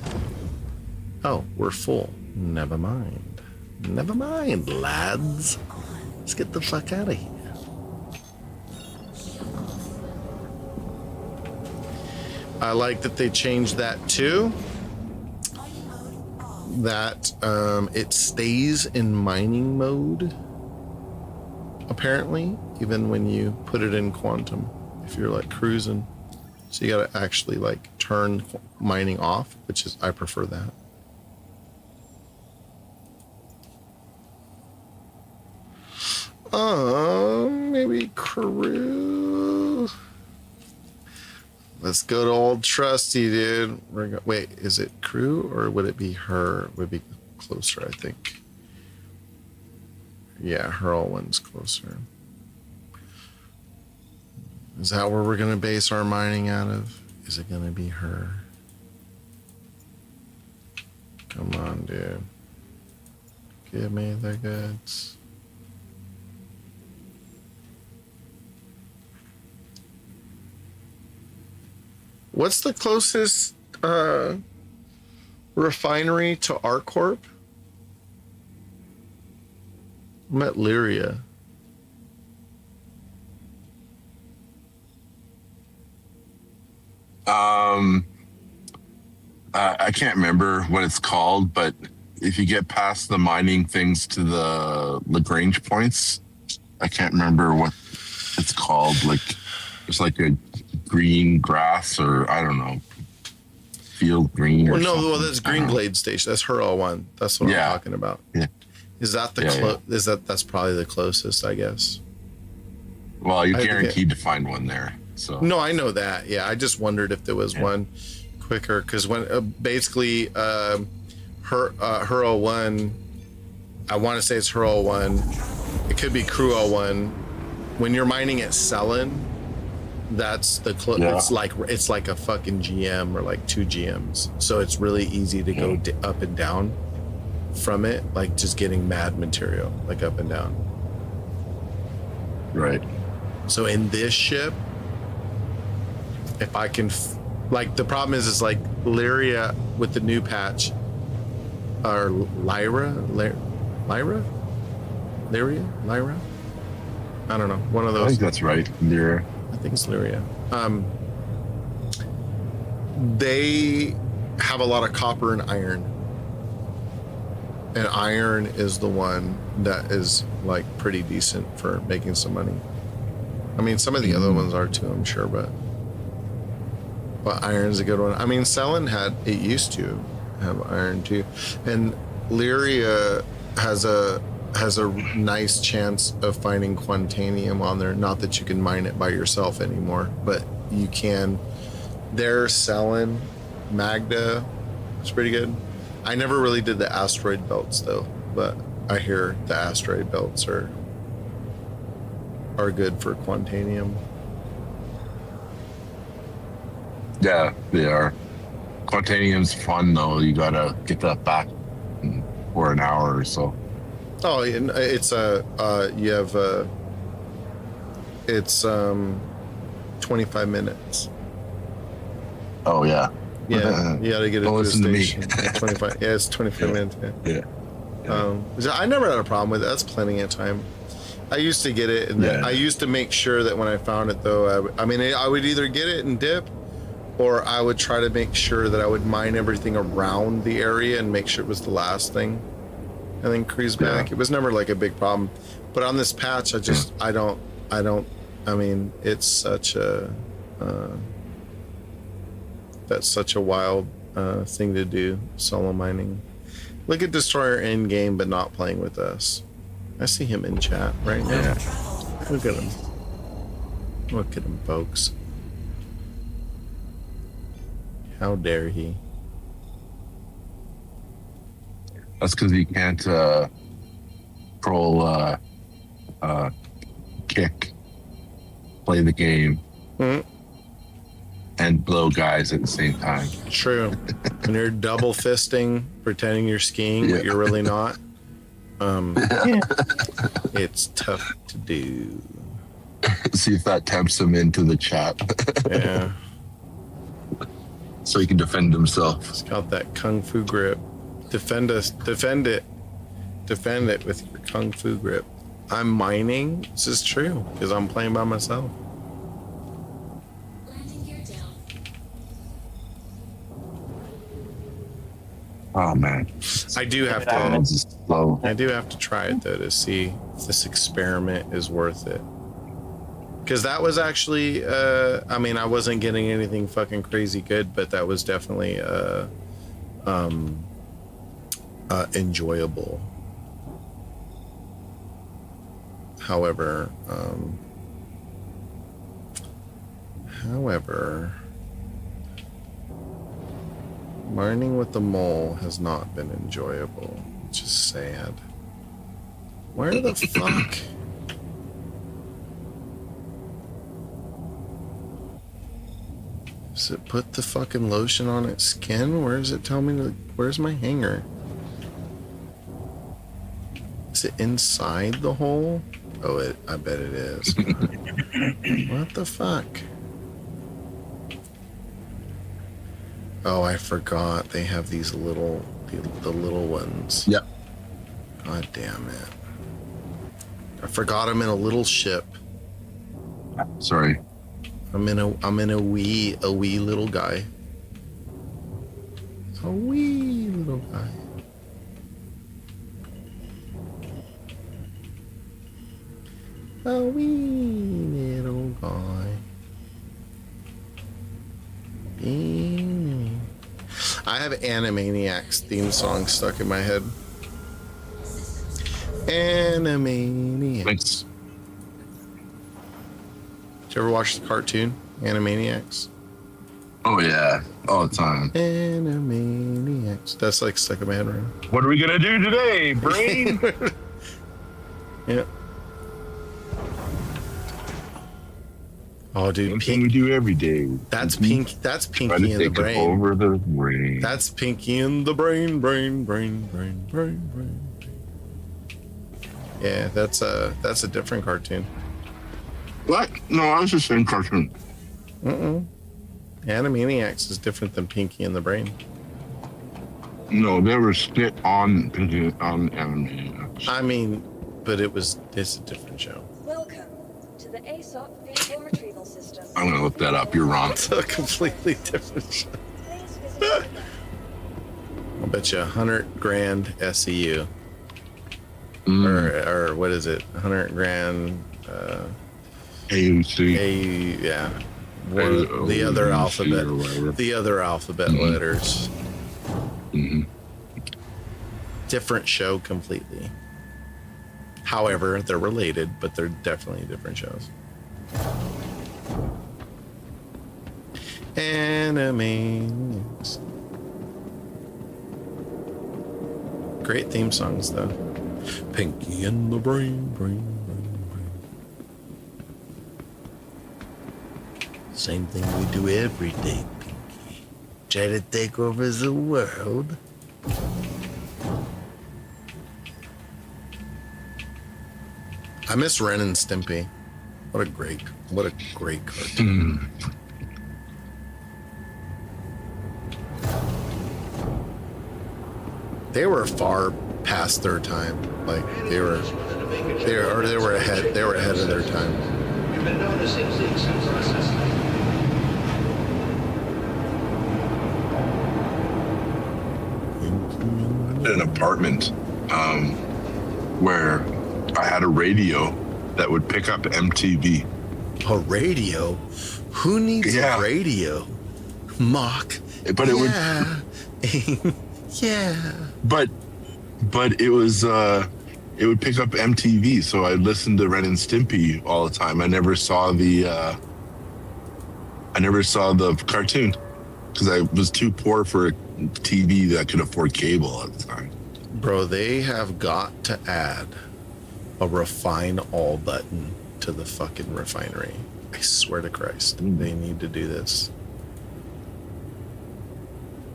Oh, we're full. Never mind. Never mind, lads. Let's get the fuck out of here. I like that they changed that too. That it stays in mining mode, apparently, even when you put it in quantum, if you're like cruising. So you gotta actually like turn mining off, which is, I prefer that. Maybe crew. Let's go to old trusty, dude. Wait, is it crew or would it be her? Would be closer, I think. Yeah, her all one's closer. Is that where we're gonna base our mining out of? Is it gonna be her? Come on, dude. Give me the goods. What's the closest refinery to ArcCorp? I'm at Lyria. I can't remember what it's called, but if you get past the mining things to the Lagrange points, I can't remember what it's called. Like, it's like a green grass, or I don't know, field green. Or something. Well, that's Green Glade Station. That's her all one. That's what I'm talking about. Yeah. Is that the Is that's probably the closest, I guess. Well, you're guaranteed to find one there. So no, I know that. Yeah, I just wondered if there was one quicker, because when basically her 01, I want to say it's her 01. It could be crew 01. When you're mining at Selin, that's the it's like a fucking GM or like 2 GMs, so it's really easy to go up and down from it, like just getting mad material, like up and down. Right. So in this ship, if I can Like the problem is like Lyria with the new patch, or Lyra, Lyra. I don't know. One of I those. think that's right. Lyra. I think it's Lyria. They have a lot of copper and iron. And iron is the one that is like pretty decent for making some money. I mean, some of the other ones are too, I'm sure, but iron's a good one. I mean, Selen it used to have iron too. And Lyria has a nice chance of finding Quantanium on there. Not that you can mine it by yourself anymore, but you can. They're selling Magda. It's pretty good. I never really did the asteroid belts though, but I hear the asteroid belts are good for Quantanium. Yeah, they are. Quantanium's fun though. You gotta get that back for an hour or so. Oh, it's it's 25 minutes. Oh yeah. Yeah, you gotta get it Don't to the listen to me. station. 25. Yeah, it's 25 minutes. Yeah. Yeah. I never had a problem with it. That's plenty of time. I used to get it, and Yeah. I used to make sure that when I found it, though, I would either get it and dip, or I would try to make sure that I would mine everything around the area and make sure it was the last thing, and then cruise back. Yeah. It was never like a big problem, but on this patch, I don't. I mean, it's such a. That's such a wild thing to do, solo mining. Look at Destroyer in game, but not playing with us. I see him in chat right now. Yeah. Look at him. Look at him, folks. How dare he? That's because you can't kick, play the game, and blow guys at the same time. True. When you're double fisting, pretending you're skiing, but you're really not. It's tough to do. See if that tempts him into the chat. Yeah. So he can defend himself. It's got that kung fu grip. Defend it. Defend it with your kung fu grip. I'm mining. This is true because I'm playing by myself. Landing gear down. Oh man. I do have It's to. just slow. I do have to try it though to see if this experiment is worth it. Because that was actually, I mean, I wasn't getting anything fucking crazy good, but that was definitely enjoyable. However, mining with the mole has not been enjoyable, which is sad. Where the fuck? Does it put the fucking lotion on its skin? Where does it tell me to? Where's my hanger? Is it inside the hole? Oh, I bet it is. What the fuck? Oh, I forgot. They have these the little ones. Yep. God damn it. I forgot I'm in a little ship. Sorry. I'm in a wee little guy. A wee little guy. A wee little guy. I have Animaniacs theme song stuck in my head. Animaniacs. Thanks. Did you ever watch the cartoon Animaniacs? Oh yeah, all the time. Animaniacs. That's like stuck in my head right now. What are we gonna do today, brain? Yeah. Oh, dude, Something we do every day. That's pink. That's Try Pinky to in the take it brain. over the brain. That's Pinky in the brain. Yeah, that's a different cartoon. What? No, I was just saying cartoon. Animaniacs is different than Pinky and the Brain. No, they were skit on Animaniacs. I mean, but it's a different show. Welcome to the ASOP vehicle retrieval system. I'm gonna look that up. You're wrong. It's a completely different show. Please visit. I'll bet you 100 grand SEU. Mm. Or what is it? 100 grand AUC. yeah. The other alphabet. Or whatever. The other alphabet letters. Mhm. Different show completely. However, they're related, but they're definitely different shows. Animaniacs. Great theme songs, though. Pinky and the Brain, brain. Same thing we do every day, Pinky. Try to take over the world. I miss Ren and Stimpy. What a great cartoon. They were far past their time. Like they were ahead of their time. You've been noticing things in processing. An apartment where I had a radio that would pick up MTV. A radio? Who needs a radio? Mock. But it would. Yeah. But it was it would pick up MTV, so I listened to Ren and Stimpy all the time. I never saw the cartoon because I was too poor for a TV that could afford cable at the time. Bro, they have got to add a refine all button to the fucking refinery. I swear to Christ, they need to do this.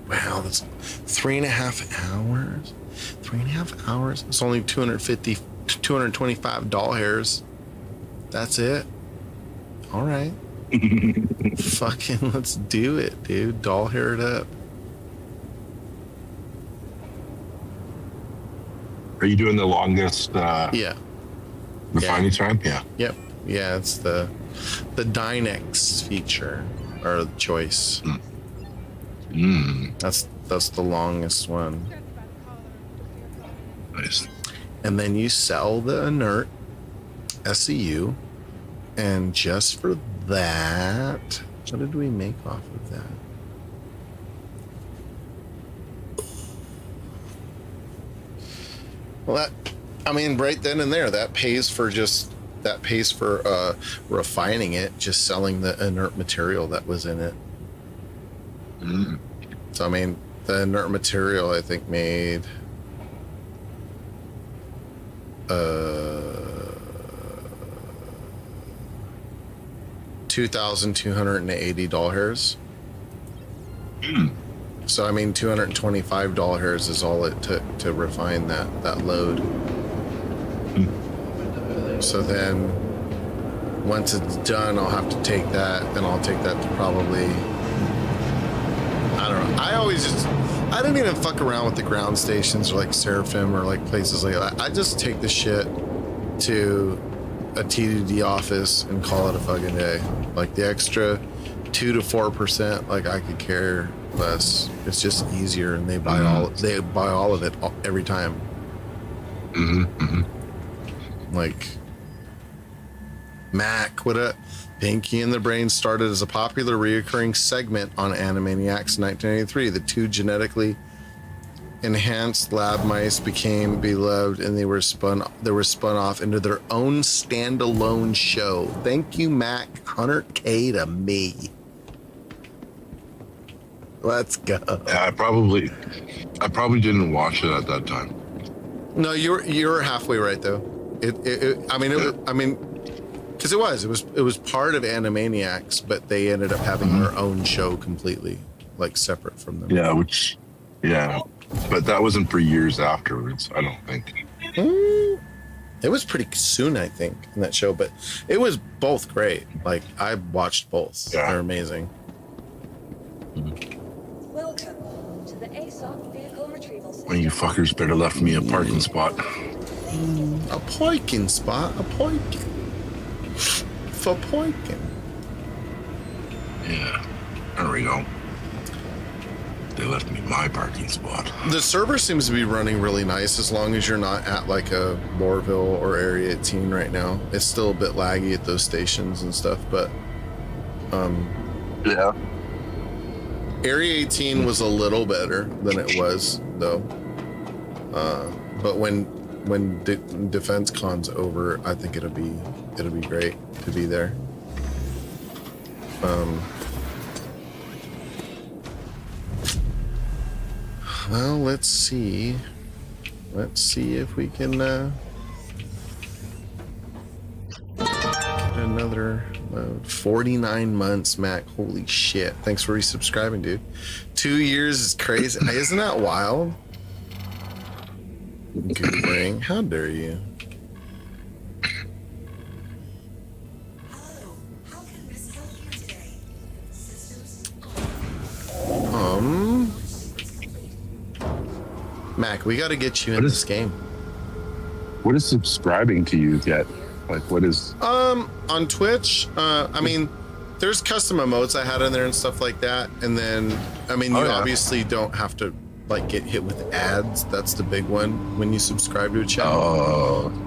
Wow, that's 3.5 hours. 3.5 hours. It's only 225 doll hairs. That's it. All right. Fucking let's do it, dude. Doll hair it up. Are you doing the longest Yeah. refining time? Yeah. Yep. Yeah, it's the Dynex feature or choice. That's the longest one. Nice. And then you sell the inert SEU, and just for that, what did we make off of that? Well, right then and there, that pays for refining it, just selling the inert material that was in it. So the inert material I think made $2,280 doll hairs. So $225 hairs is all it took to refine that load. So then once it's done, I'll have to take that and I'll take that to probably, I don't know. I didn't even fuck around with the ground stations or like Seraphim or like places like that. I just take the shit to a TDD office and call it a fucking day. Like the extra 2 to 4%, like I could care less. It's just easier, and they buy all of it every time. Like Mac, what a Pinky and the Brain started as a popular reoccurring segment on Animaniacs in 1983. The two genetically enhanced lab mice became beloved, and they were spun off into their own standalone show. Thank you, Mac. 100K to me. Let's go. Yeah, I probably didn't watch it at that time. No, you're halfway right though. Because it was part of Animaniacs, but they ended up having their own show completely, like separate from them. Yeah, but that wasn't for years afterwards, I don't think. It was pretty soon, I think, in that show, but it was both great. Like I watched both. Yeah. They're amazing. Welcome to the ASOP vehicle retrieval system. Well, you fuckers better left me a parking spot. A poikin spot. A poikin. For poikin. Yeah. There we go. They left me my parking spot. The server seems to be running really nice as long as you're not at like a Moorville or Area 18 right now. It's still a bit laggy at those stations and stuff, but Yeah. Area 18 was a little better than it was though. But when Defense Con's over, I think it'll be great to be there. Well, let's see. Let's see if we can get another load. 49 months, Mac. Holy shit. Thanks for resubscribing, dude. 2 years is crazy. Isn't that wild? Good ring. How dare you? Hello, how can Miss help you today? Systems Mac, we got to get you in this game. What is subscribing to you get? Like, what is? On Twitch, I mean, there's custom emotes I had in there and stuff like that. And then, I mean, you obviously don't have to like get hit with ads. That's the big one when you subscribe to a channel.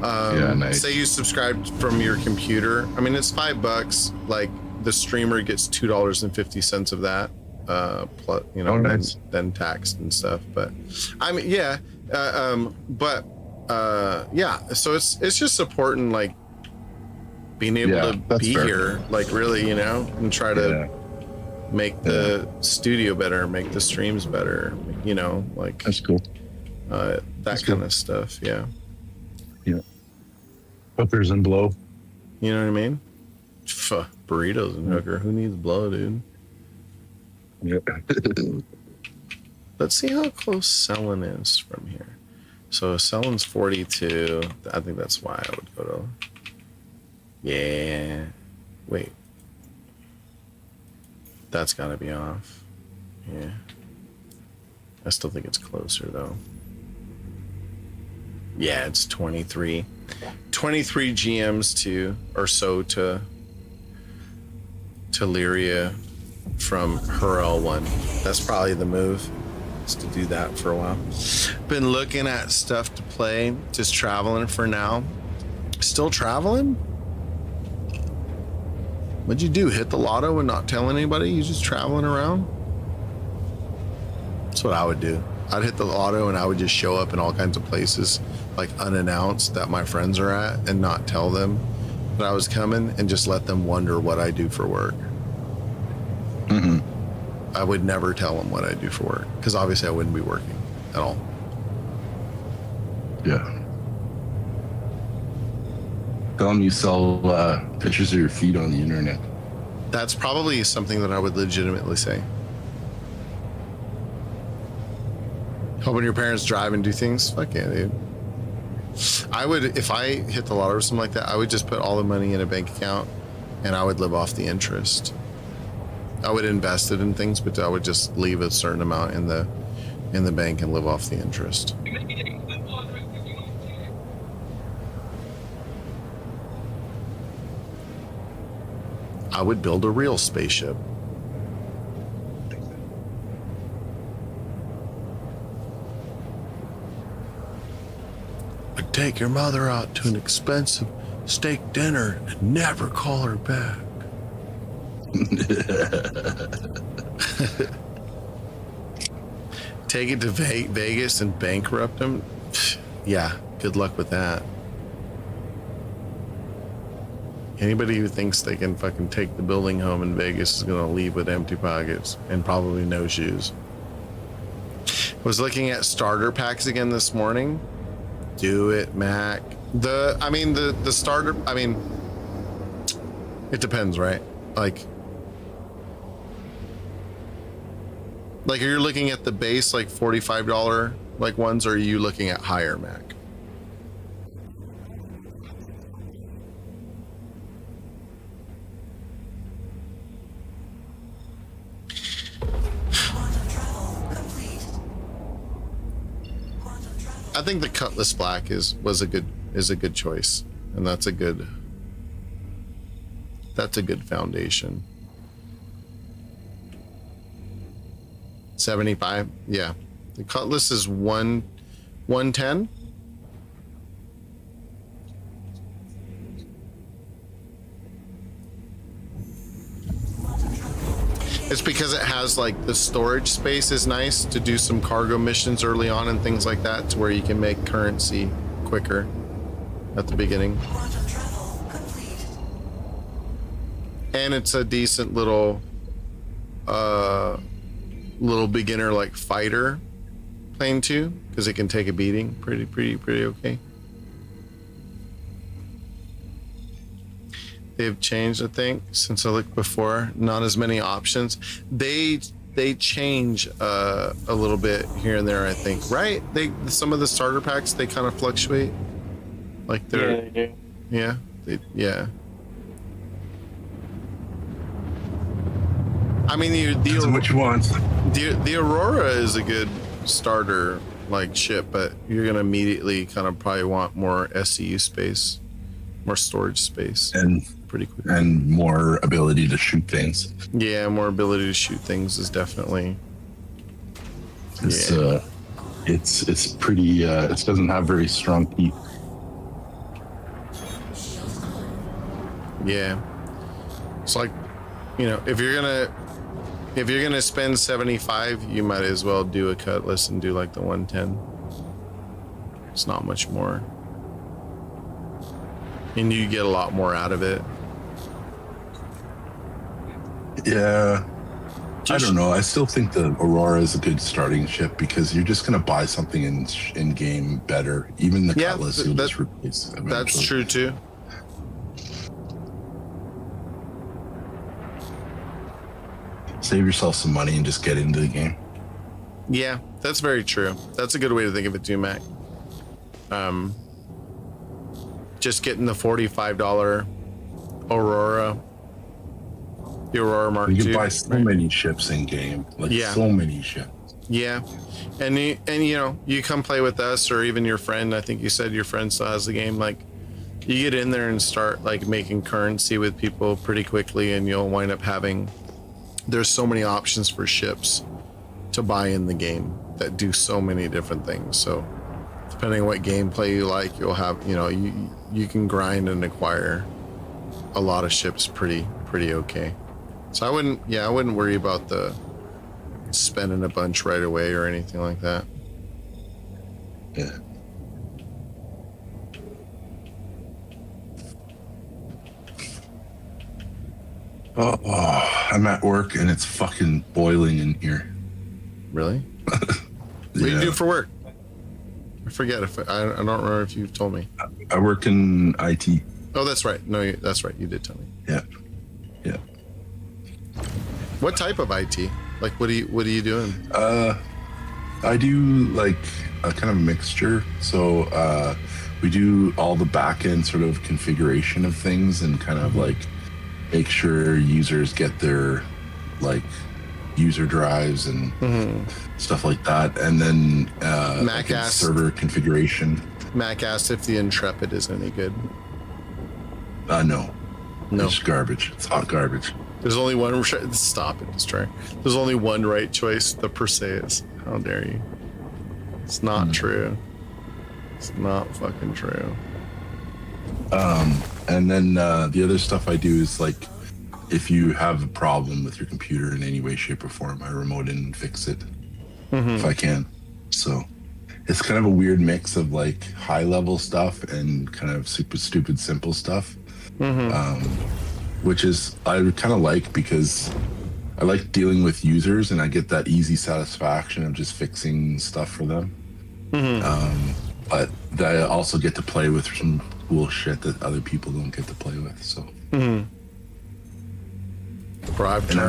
Oh, yeah, nice. Say you subscribed from your computer. I mean, it's $5. Like the streamer gets $2.50 of that. Plus, you know, nice. then taxed and stuff. But I mean, yeah. Yeah. So it's just supporting like being able to be here, like really, you know, and try to make the studio better, make the streams better, you know, like that's cool. That kind of stuff. Yeah. Yeah. Hookers and blow. You know what I mean? Burritos and hooker. Who needs blow, dude? Yeah. Let's see how close Selin is from here. So Selin's 42. I think that's why I would go to. Yeah. Wait. That's got to be off. Yeah. I still think it's closer though. Yeah, it's 23. 23 GMs to or so to Lyria from her L1. That's probably the move. Is to do that for a while. Been looking at stuff to play, just traveling for now. Still traveling? What'd you do? Hit the lotto and not tell anybody? You just traveling around? That's what I would do. I'd hit the lotto and I would just show up in all kinds of places, like unannounced that my friends are at, and not tell them that I was coming and just let them wonder what I do for work. Mm-hmm. I would never tell them what I do for work because obviously I wouldn't be working at all. Yeah. Tell them you sell pictures of your feet on the internet. That's probably something that I would legitimately say. Helping your parents drive and do things? Fuck yeah, dude. I would, if I hit the lottery or something like that, I would just put all the money in a bank account and I would live off the interest. I would invest it in things, but I would just leave a certain amount in the bank and live off the interest. I would build a real spaceship. I'd take your mother out to an expensive steak dinner and never call her back. Take it to Vegas and bankrupt them? Yeah, good luck with that. Anybody who thinks they can fucking take the building home in Vegas is gonna leave with empty pockets and probably no shoes. Was looking at starter packs again this morning. Do it, Mac. The starter, I mean, it depends, right? Like you're looking at the base, like $45 like ones, or are you looking at higher, Mac? I think the Cutlass Black is a good choice, and that's a good foundation. 75, yeah. The Cutlass is 110. It's because it has like the storage space is nice to do some cargo missions early on and things like that, to where you can make currency quicker at the beginning. Quantum travel complete. And it's a decent little beginner like fighter plane too, because it can take a beating pretty okay. They've changed, I think, since I looked before. Not as many options. They change a little bit here and there, I think. Right? Some of the starter packs, they kind of fluctuate. Like they're Yeah, they do. yeah. Yeah. I mean, Depends on what you want. the Aurora is a good starter like ship, but you're gonna immediately kind of probably want more SCU space, more storage space, And pretty quick. and more ability to shoot things. Yeah, more ability to shoot things is definitely. It's Yeah. it's pretty. It doesn't have very strong teeth. Yeah. It's like, if you're gonna spend 75, you might as well do a Cutlass and do like the 110. It's not much more. And you get a lot more out of it. Yeah. I don't know. I still think the Aurora is a good starting ship because you're just gonna buy something in game better. Even the Yeah, Cutlass, you'll just replace. That's eventually. true too. Save yourself some money and just get into the game. Yeah, that's very true. That's a good way to think of it too, Mac. Just getting the $45 Aurora, the Aurora Mark II. You can buy so right? many ships in game, like Yeah. so many ships. Yeah, and you come play with us or even your friend. I think you said your friend still has the game. Like, you get in there and start like making currency with people pretty quickly, and you'll wind up having. There's so many options for ships to buy in the game that do so many different things. So depending on what gameplay you like, you'll have, you can grind and acquire a lot of ships pretty okay. So I wouldn't worry about the spending a bunch right away or anything like that. Yeah. Oh, I'm at work and it's fucking boiling in here. Really? What do you do for work? I forget I don't remember if you've told me. I work in IT. Oh, that's right. No, that's right. You did tell me. Yeah. Yeah. What type of IT? Like, what are you doing? I do like a kind of mixture. So we do all the back end sort of configuration of things and kind of like make sure users get their like user drives and stuff like that. And then Mac like asked- server configuration. Mac asked if the Intrepid is any good. No. No. It's garbage. It's hot garbage. There's only one. Stop it, destroy. There's only one right choice. The Perseus. How dare you? It's not true. It's not fucking true. And then the other stuff I do is like, if you have a problem with your computer in any way, shape, or form, I remote in and fix it if I can. So it's kind of a weird mix of like high level stuff and kind of super stupid simple stuff, which is I kind of like because I like dealing with users and I get that easy satisfaction of just fixing stuff for them. But I also get to play with some cool shit that other people don't get to play with. So, Bro, and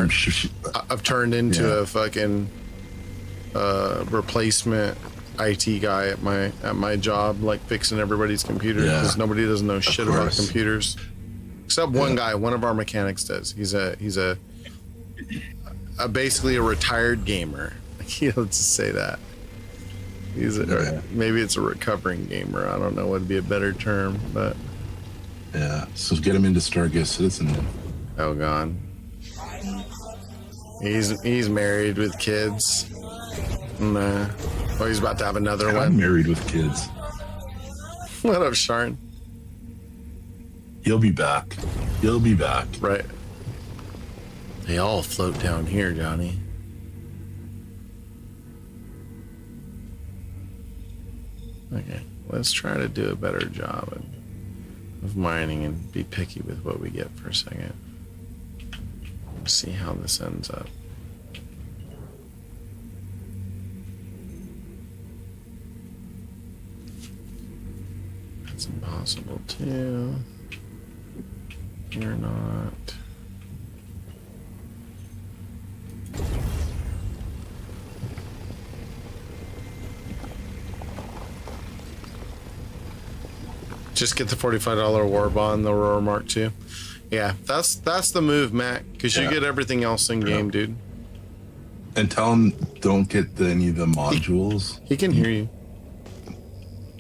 I've turned into Yeah. a fucking replacement IT guy at my job, like fixing everybody's computer because Yeah. nobody doesn't know shit about course. computers, except one guy. One of our mechanics does. He's a basically a retired gamer. Let's just say that. Maybe it's a recovering gamer. I don't know what would be a better term, but Yeah. So get him into Stargate Citizen. oh god, he's married with kids. Nah. Oh, he's about to have another I'm one. married with kids. What up, Sharn? He'll be back. He'll be back. Right. They all float down here, Johnny. Okay, let's try to do a better job of mining and be picky with what we get for a second. See how this ends up. That's impossible too. You're not. Just get the $45 war bond, the Aurora Mark II. Yeah, that's the move, Matt, because you get everything else in game, dude. And tell him don't get any of the modules. He can hear you.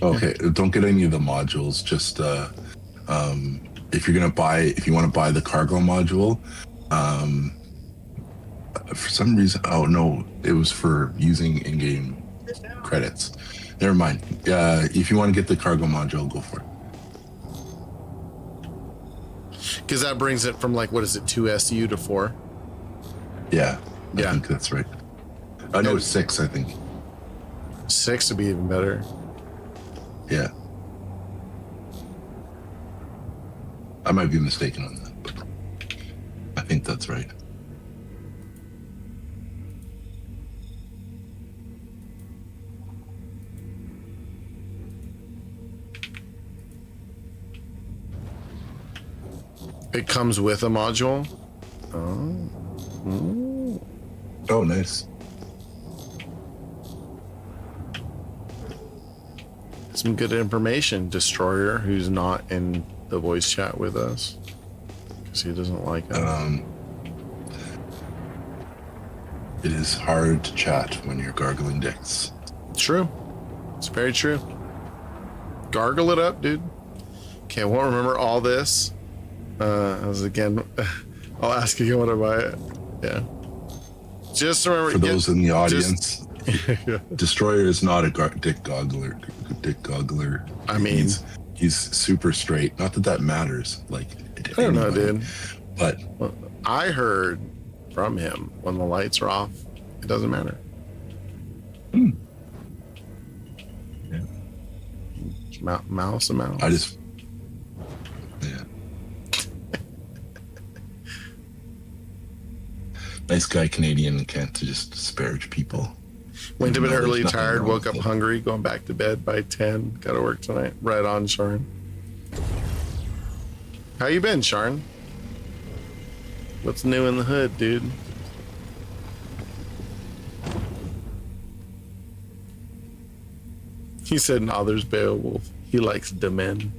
Okay, don't get any of the modules. Just if you want to buy the cargo module, for some reason, oh no, it was for using in-game credits. Never mind. If you want to get the cargo module, go for it. Because that brings it from, like, what is it, 2 SU to 4? Yeah, I Yeah. think that's right. I know it's 6, I think. 6 would be even better. Yeah. I might be mistaken on that, but I think that's right. It comes with a module. Oh, nice. Some good information, Destroyer, who's not in the voice chat with us because he doesn't like us. It is hard to chat when you're gargling dicks. True. It's very true. Gargle it up, dude. Okay, I won't remember all this. I'll ask again when I buy it. Yeah. Just remember. For those in the audience, Yeah. Destroyer is not a dick goggler. Dick goggler. I mean, he's super straight. Not that matters. Like, I don't know, dude. But I heard from him when the lights are off, it doesn't matter. Yeah. Mouse and mouse. I just, yeah. Nice guy, Canadian, and can't just disparage people. Went to bed No, there's early, nothing tired, wrong woke with up it. hungry, going back to bed by 10. Got to work tonight. Right on, Sharn. How you been, Sharn? What's new in the hood, dude? He said, "Nah, there's Beowulf. He likes the men."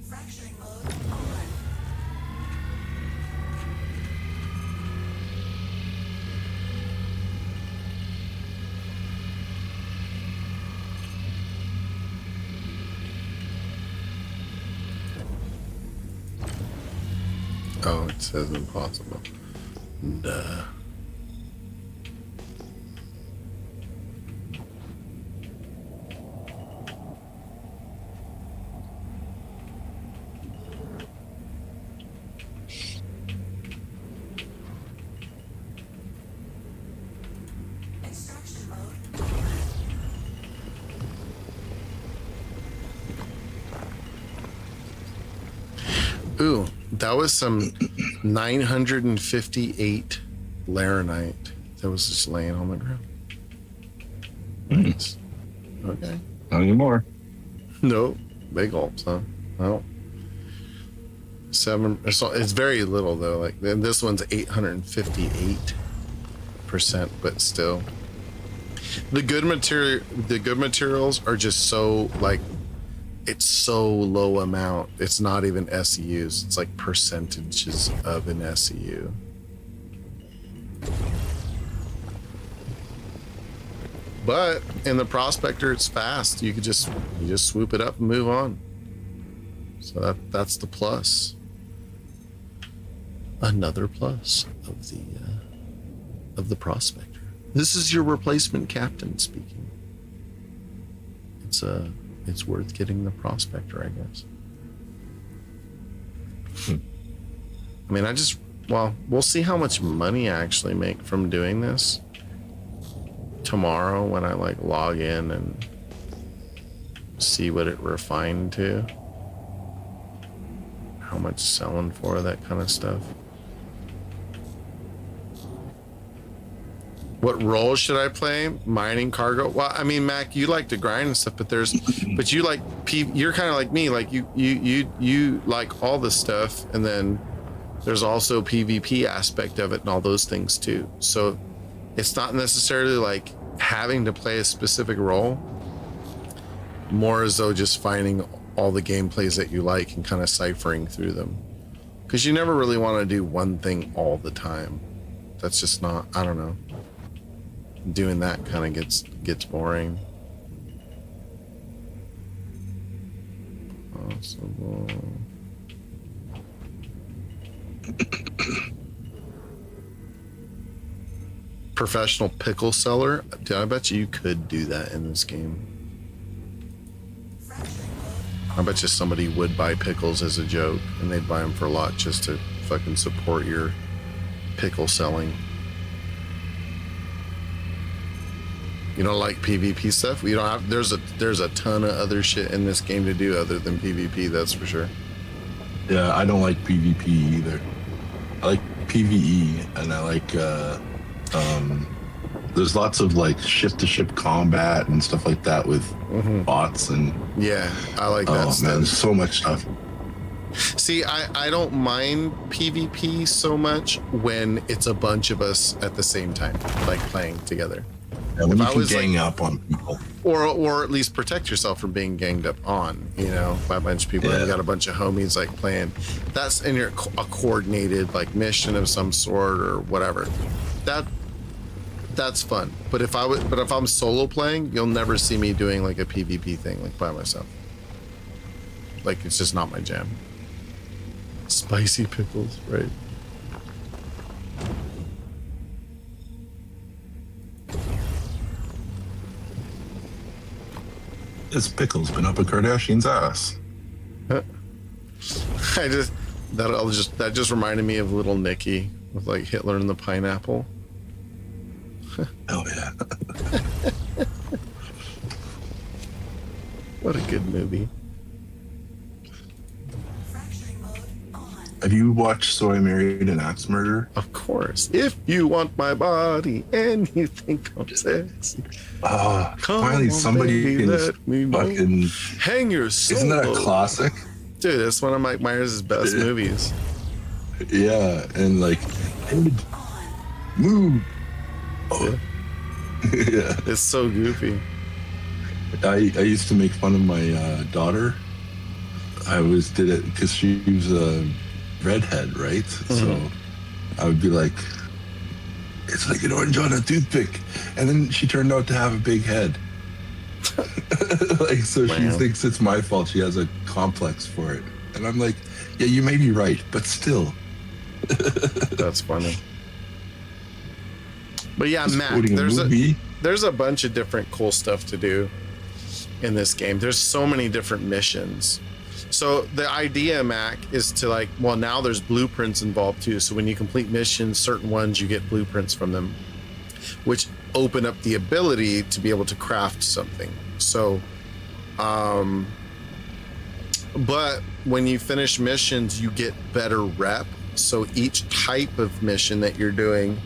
Fracturing mode on. Oh, it says impossible. Duh. Extraction mode. Ooh, that was some 958 Laranite that was just laying on the ground. Nice. Okay. Not anymore. No, big gulps, huh? Well, 7. It's very little though. Like this one's 858%, but still, the good materials are just so like it's so low amount. It's not even SEUs. It's like percentages of an SEU. But in the Prospector, it's fast. You just swoop it up and move on. So that's the plus. Another plus of the Prospector. This is your replacement captain speaking. It's worth getting the Prospector, I guess. I mean, we'll see how much money I actually make from doing this tomorrow when I like log in and see what it refined to. How much selling for, that kind of stuff. What role should I play? Mining, cargo? Well, I mean, Mac, you like to grind and stuff, but you like you're kind of like me. Like you like all this stuff, and then there's also PvP aspect of it and all those things too. So it's not necessarily like having to play a specific role, more as though just finding all the gameplays that you like and kind of ciphering through them, because you never really want to do one thing all the time. That's just not, I don't know. Doing that kind of gets boring. Possible. Professional pickle seller. Dude, I bet you could do that in this game. I bet you somebody would buy pickles as a joke, and they'd buy them for a lot just to fucking support your pickle selling. You don't like PvP stuff? You don't have. There's a ton of other shit in this game to do other than PvP. That's for sure. Yeah, I don't like PvP either. I like PvE, and I like. There's lots of like ship-to-ship combat and stuff like that with bots and. Yeah, I like that stuff. Man, there's so much stuff. See, I don't mind PvP so much when it's a bunch of us at the same time, like playing together. Yeah, when you can gang up on people. Or at least protect yourself from being ganged up on, by a bunch of people. Yeah. And you got a bunch of homies like playing. That's in a coordinated like mission of some sort or whatever. That's fun. But if I'm solo playing, you'll never see me doing like a PvP thing like by myself. Like it's just not my jam. Spicy pickles, right? This pickle's been up a Kardashian's ass. That just reminded me of Little Nicky with like Hitler and the pineapple. Oh yeah. What a good movie. Have you watched So I Married an Axe Murderer? Of course. If you want my body and you think I'm sexy. Finally somebody can fucking hang your soul. Isn't that a classic? Dude, that's one of Mike Myers' best movies. Yeah, and like move. Oh. Yeah. It's so goofy. I used to make fun of my daughter. I always did it because she was a redhead, right? Mm-hmm. So I would be like, it's like an orange on a toothpick. And then she turned out to have a big head. She thinks it's my fault. She has a complex for it. And I'm like, yeah, you may be right, but still. That's funny. But yeah, Mac, there's a bunch of different cool stuff to do in this game. There's so many different missions. So the idea, Mac, is to now there's blueprints involved too. So when you complete missions, certain ones, you get blueprints from them, which open up the ability to be able to craft something. So, but when you finish missions, you get better rep. So each type of mission that you're doing,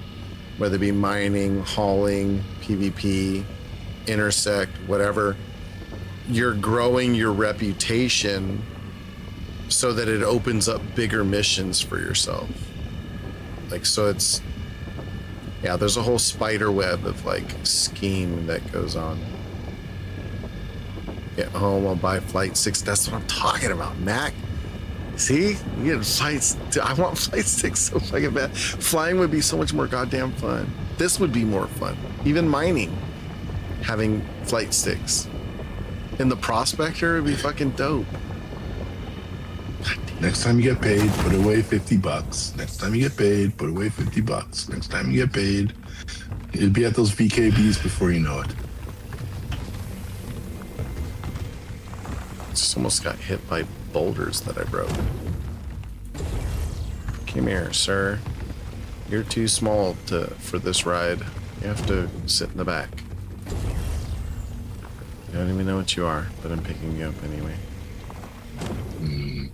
whether it be mining, hauling, PvP, intersect, whatever, you're growing your reputation so that it opens up bigger missions for yourself. There's a whole spider web of scheme that goes on. Get home, I'll buy Flight 6. That's what I'm talking about, Mac. See? You get flights. I want Flight 6 so fucking bad. Flying would be so much more goddamn fun. This would be more fun. Even mining, having Flight 6. In the Prospector would be fucking dope. Next time you get paid, put away $50. Next time you get paid, put away $50. Next time you get paid, it'd be at those VKBs before you know it. Just almost got hit by boulders that I broke. Come here, sir. You're too small for this ride. You have to sit in the back. I don't even know what you are, but I'm picking you up anyway.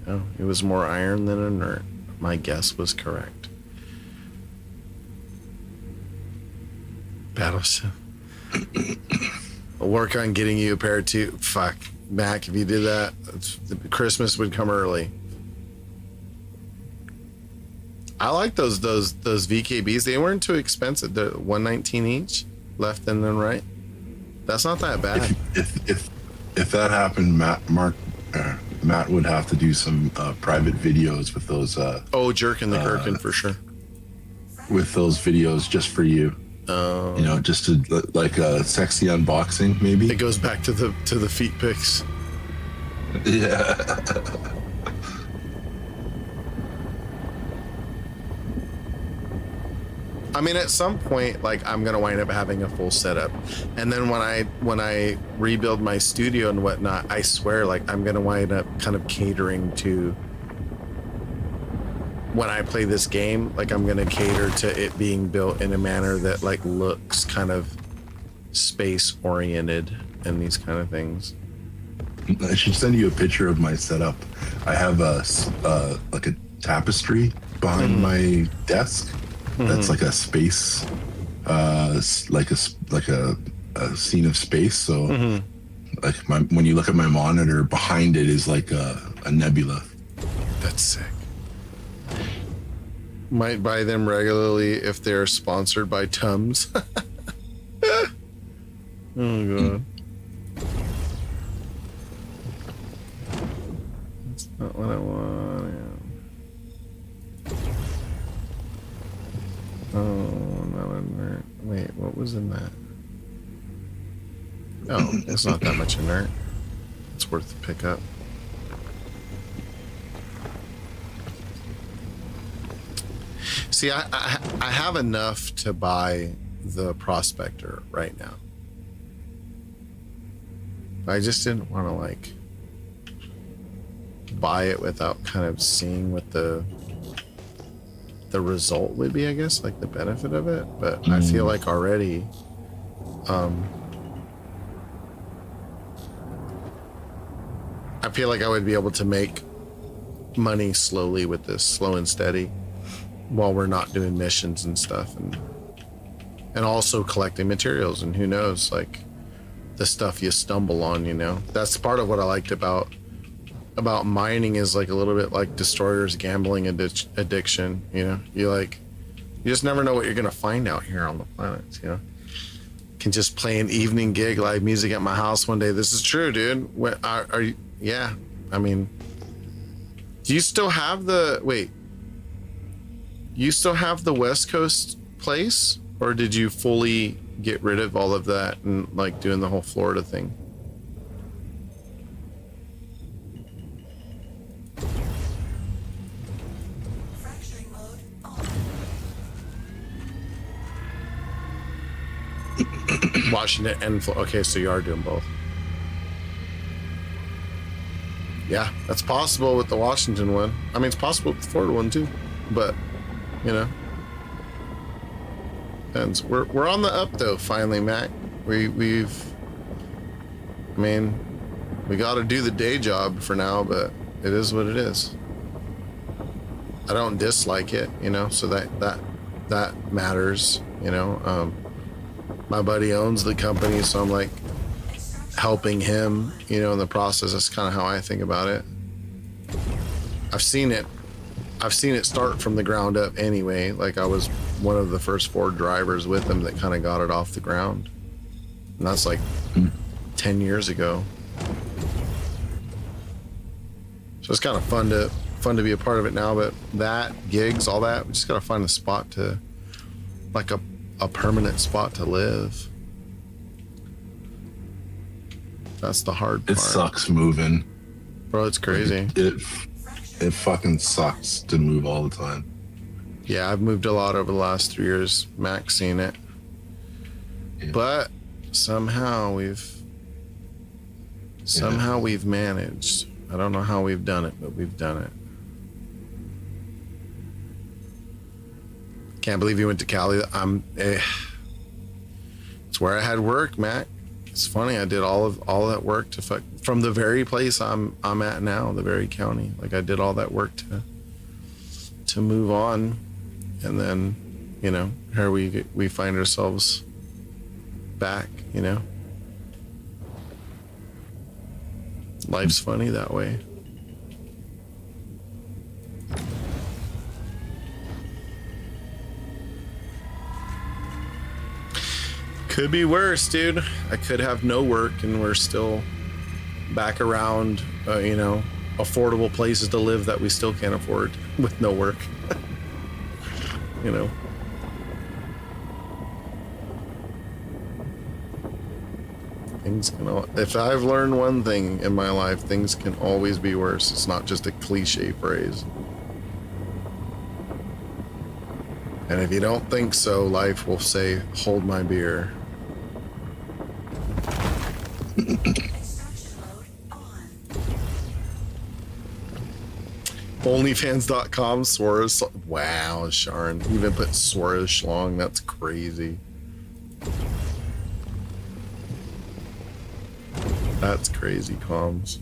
Oh, it was more iron than inert. My guess was correct. Battleship. I'll work on getting you a pair of two. Fuck, Mac, if you did that, Christmas would come early. I like those VKBs. They weren't too expensive. They're $119 each, left and then right. That's not that bad. If that happened, Matt would have to do some private videos with those. Jerkin the Gherkin for sure. With those videos just for you. Oh. You know, just to like a sexy unboxing, maybe. It goes back to the feet pics. Yeah. I mean, at some point, like, I'm gonna wind up having a full setup, and then when I rebuild my studio and whatnot, I swear, like, I'm gonna wind up kind of catering to when I play this game. Like, I'm gonna cater to it being built in a manner that like looks kind of space oriented and these kind of things. I should send you a picture of my setup. I have like a tapestry behind my desk. That's like a space, like a scene of space. So, like when you look at my monitor, behind it is like a nebula. That's sick. Might buy them regularly if they're sponsored by Tums. Oh god. That's not what I want. Oh, not inert. Wait, what was in that? Oh, it's not that much inert. It's worth the pickup. See, I have enough to buy the Prospector right now. I just didn't want to like buy it without kind of seeing what the result would be, I guess, like the benefit of it. But I feel like already I feel like I would be able to make money slowly with this, slow and steady, while we're not doing missions and stuff, and also collecting materials. And who knows, like the stuff you stumble on, you know. That's part of what I liked about mining, is like a little bit like Destroyer's gambling addiction, you know. You just never know what you're gonna find out here on the planet, you know. Can just play an evening gig live music at my house one day. This is true, dude. What are you? Yeah, I mean, do you still have you still have the West Coast place, or did you fully get rid of all of that and like doing the whole Florida thing? Fracturing mode on. Washington and okay, so you are doing both. Yeah, that's possible with the Washington one. I mean, it's possible with the Florida one too, but you know, depends. We're on the up though. Finally, Mac. We got to do the day job for now, but it is what it is. I don't dislike it, you know, so that matters, you know. My buddy owns the company, so I'm like helping him, you know, in the process. That's kind of how I think about it. I've seen it start from the ground up anyway. Like, I was one of the first 4 drivers with him that kind of got it off the ground, and that's like 10 years ago. So it's kind of fun to be a part of it now. But that gigs, all that, we just gotta find a spot to, like a permanent spot to live. That's the hard part. It sucks moving. Bro, it's crazy. It fucking sucks to move all the time. Yeah, I've moved a lot over the last 3 years. Mac's seen it. Yeah. But somehow we've managed. I don't know how we've done it, but we've done it. Can't believe you went to Cali. It's where I had work, Mac. It's funny. I did all that work from the very place I'm at now, the very county. Like I did all that work to move on, and then, you know, here we find ourselves back. You know, life's funny that way. Could be worse, dude. I could have no work and we're still back around, you know, affordable places to live that we still can't afford with no work. You know. If I've learned one thing in my life, things can always be worse. It's not just a cliche phrase. And if you don't think so, life will say, hold my beer. Extraction mode on. Onlyfans.com, Soros. Wow, Sharon. You even put Soros long. That's crazy. That's crazy, comms.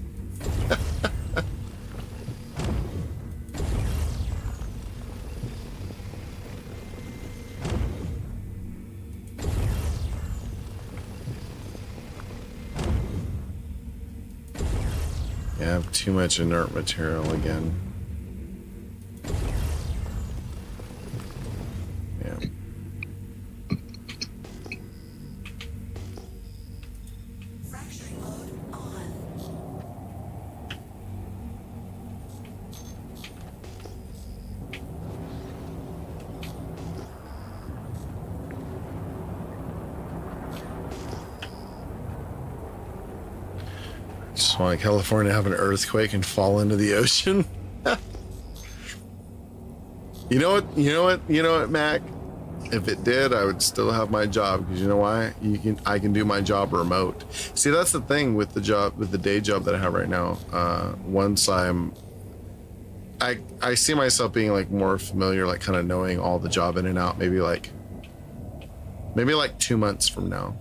Yeah, I have too much inert material again. Yeah. Fracturing mode on. Just want California to have an earthquake and fall into the ocean. You know what, Mac? If it did, I would still have my job, because you know why? I can do my job remote. See, that's the thing with the day job that I have right now. Once I see myself being like more familiar, like kind of knowing all the job in and out. Maybe like 2 months from now,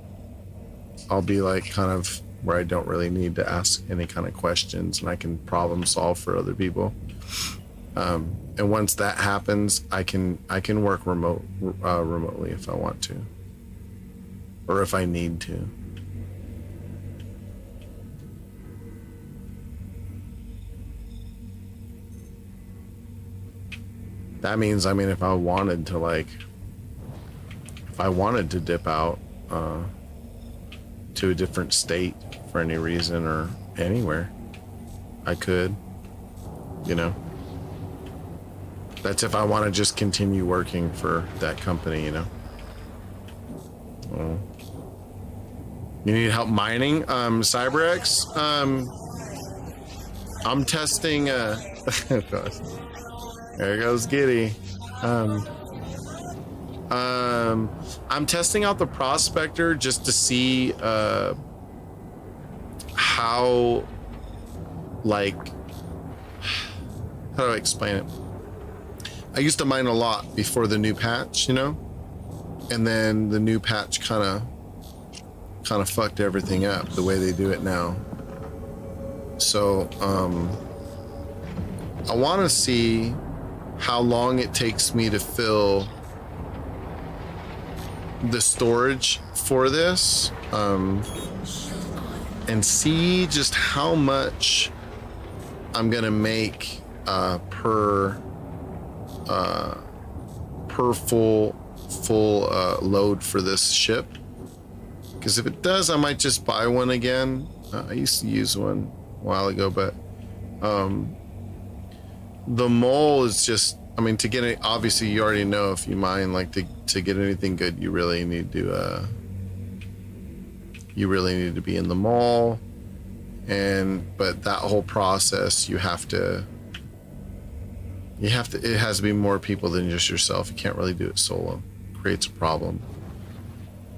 I'll be like kind of where I don't really need to ask any kind of questions, and I can problem solve for other people. And once that happens, I can work remotely if I want to, or if I need to. That means, I mean, if I wanted to dip out to a different state for any reason or anywhere, I could, you know. That's if I want to just continue working for that company, you know. Well, you need help mining? CyberX? I'm testing, there goes Giddy. I'm testing out the Prospector just to see how, like, how do I explain it? I used to mine a lot before the new patch, you know, and then the new patch kind of fucked everything up the way they do it now. So I want to see how long it takes me to fill the storage for this, and see just how much I'm gonna make per full load for this ship. Because if it does, I might just buy one again. I used to use one a while ago, but The mole is just, I mean, to get it, obviously you already know if you mine, like to get anything good, you really need to be in the mall. But that whole process, it has to be more people than just yourself. You can't really do it solo. It creates a problem.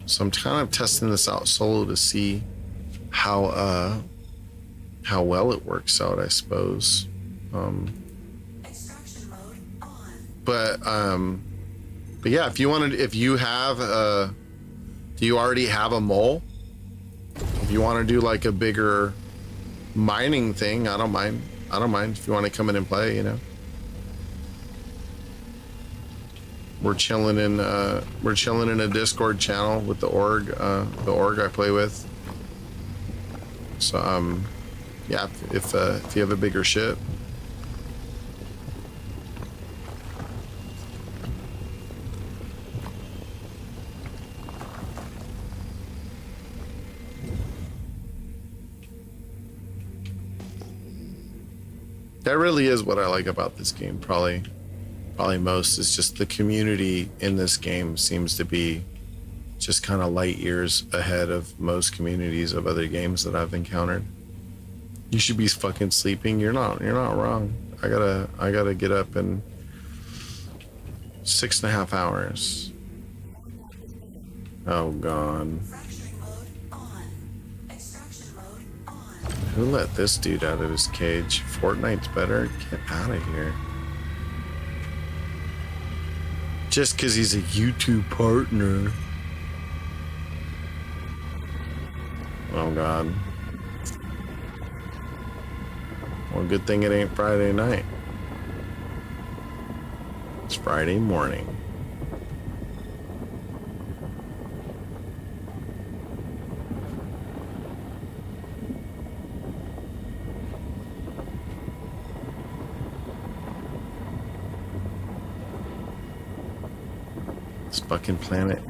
So I'm kind of testing this out solo to see how well it works out, I suppose. Extraction mode on. But yeah, if you do you already have a mole? If you want to do like a bigger mining thing, I don't mind if you want to come in and play, you know. We're chilling in a Discord channel with the org I play with. So yeah, if you have a bigger ship. That really is what I like about this game. Probably most is just the community in this game seems to be just kind of light years ahead of most communities of other games that I've encountered. You should be fucking sleeping. You're not wrong. I gotta get up in 6.5 hours. Oh god. Fracturing mode on. Extraction mode on. Who let this dude out of his cage? Fortnite's better? Get out of here. Just because he's a YouTube partner. Oh god. Well, good thing it ain't Friday night. It's Friday morning. This fucking planet.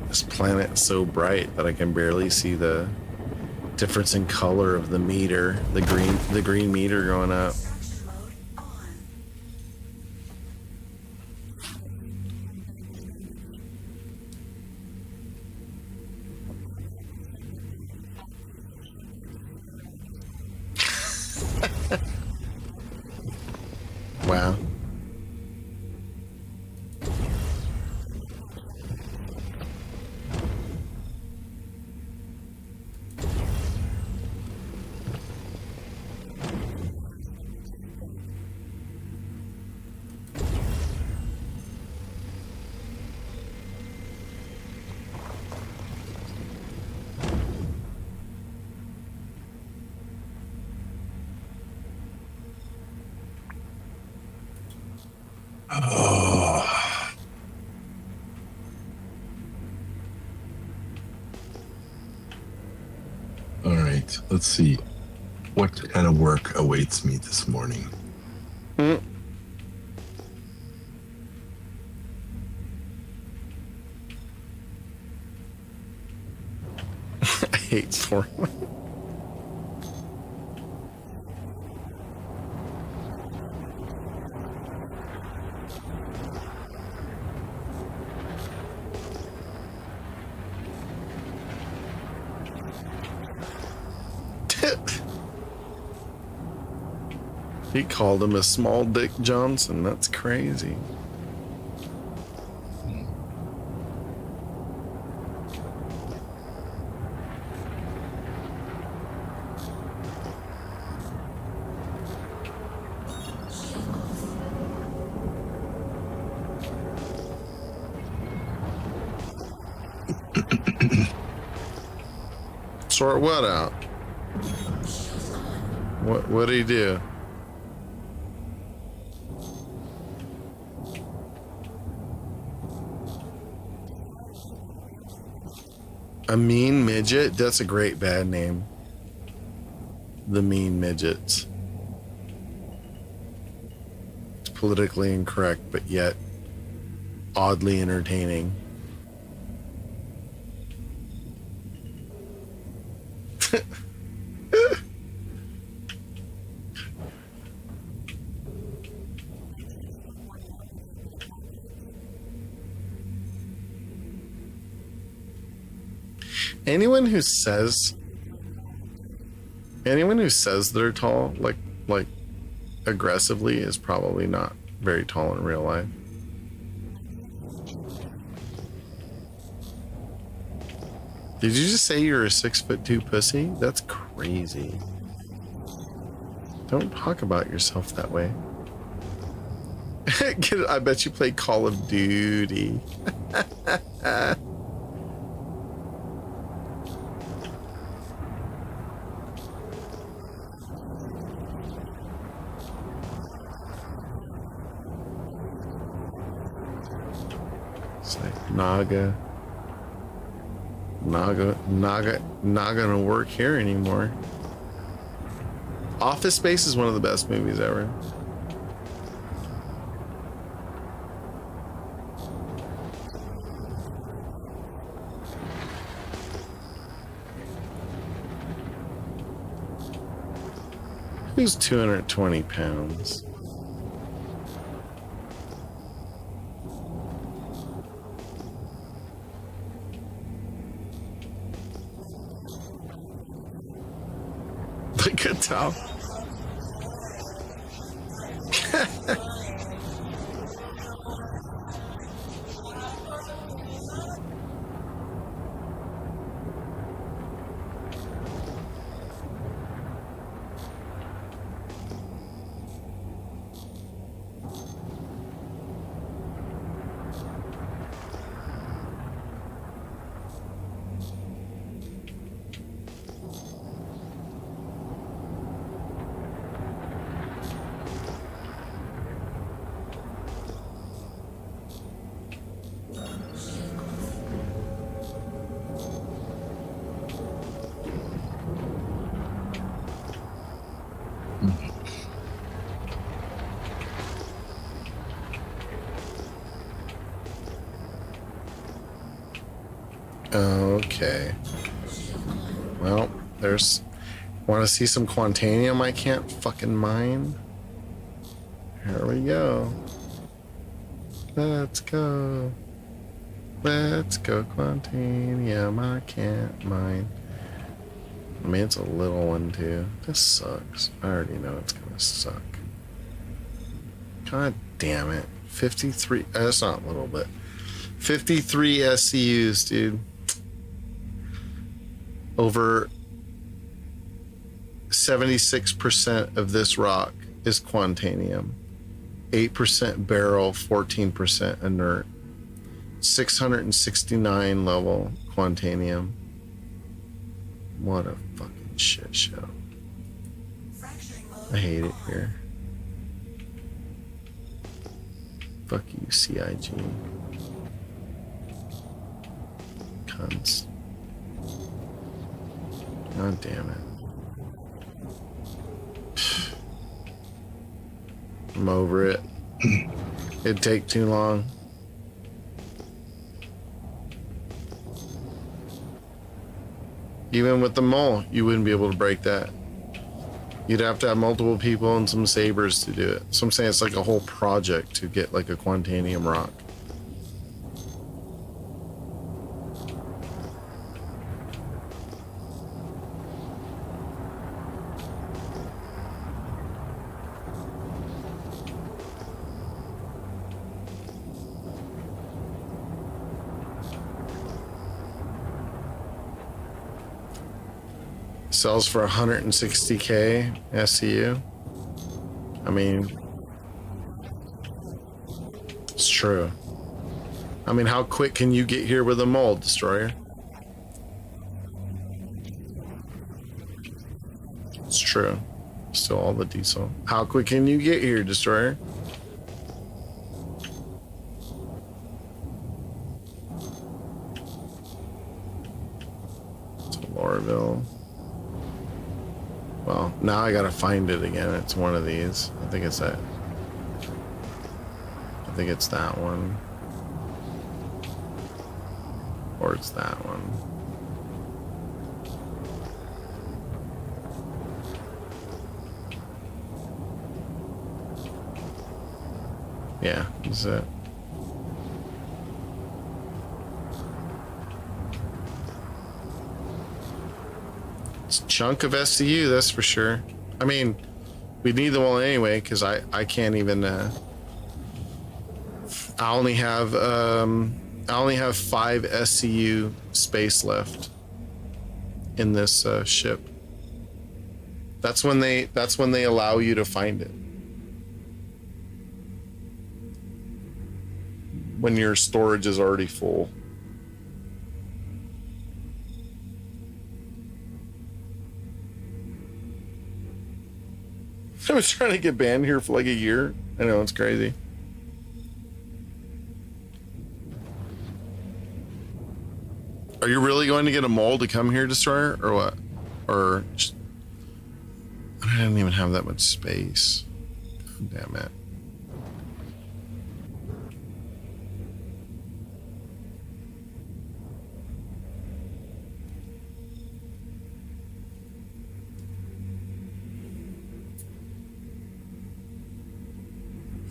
This planet's so bright that I can barely see the difference in color of the meter, the green meter going up. Extraction mode on. Wow. All right, let's see. What kind of work awaits me this morning? I hate Fortnite. He called him a small Dick Johnson. That's crazy. Sort what out? What'd he do? A mean midget? That's a great bad name. The mean midgets. It's politically incorrect, but yet oddly entertaining. Anyone who says they're tall, like aggressively, is probably not very tall in real life. Did you just say you're a 6'2" pussy? That's crazy. Don't talk about yourself that way. I bet you play Call of Duty. It's like not gonna work here anymore. Office Space is one of the best movies ever. Who's 220 pounds? Like a top. Okay. Well, there's... Want to see some Quantanium I can't fucking mine? Here we go. Let's go. Let's go Quantanium I can't mine. I mean, it's a little one too. This sucks. I already know it's gonna suck. God damn it. 53... That's not a little bit. 53 SCUs, dude. Over 76% of this rock is Quantanium. 8% beryl, 14% inert. 669 level Quantanium. What a fucking shit show. I hate it here. Fuck you, CIG. Cunts. God damn it. I'm over it. It'd take too long. Even with the mole, you wouldn't be able to break that. You'd have to have multiple people and some sabers to do it. So I'm saying it's like a whole project to get like a Quantanium rock. Sells for 160k SCU. I mean, it's true. I mean, how quick can you get here with a mold destroyer? It's true. Still all the diesel. How quick can you get here, destroyer? It's Lorville. Well, now I gotta find it again. It's one of these. I think it's that. I think it's that one. Or it's that one. Yeah, that's it. It's a chunk of SCU, that's for sure. I mean, we need the one anyway, because I can't even I only have 5 SCU space left in this ship. That's when they allow you to find it. When your storage is already full. I was trying to get banned here for like a year. I know, it's crazy. Are you really going to get a mole to come here, Destroyer, or what? Or just, I didn't even have that much space. Damn it.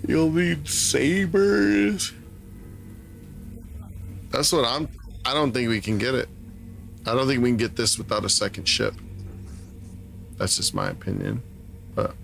You'll need sabers. That's what I don't think we can get it. I don't think we can get this without a second ship. That's just my opinion. But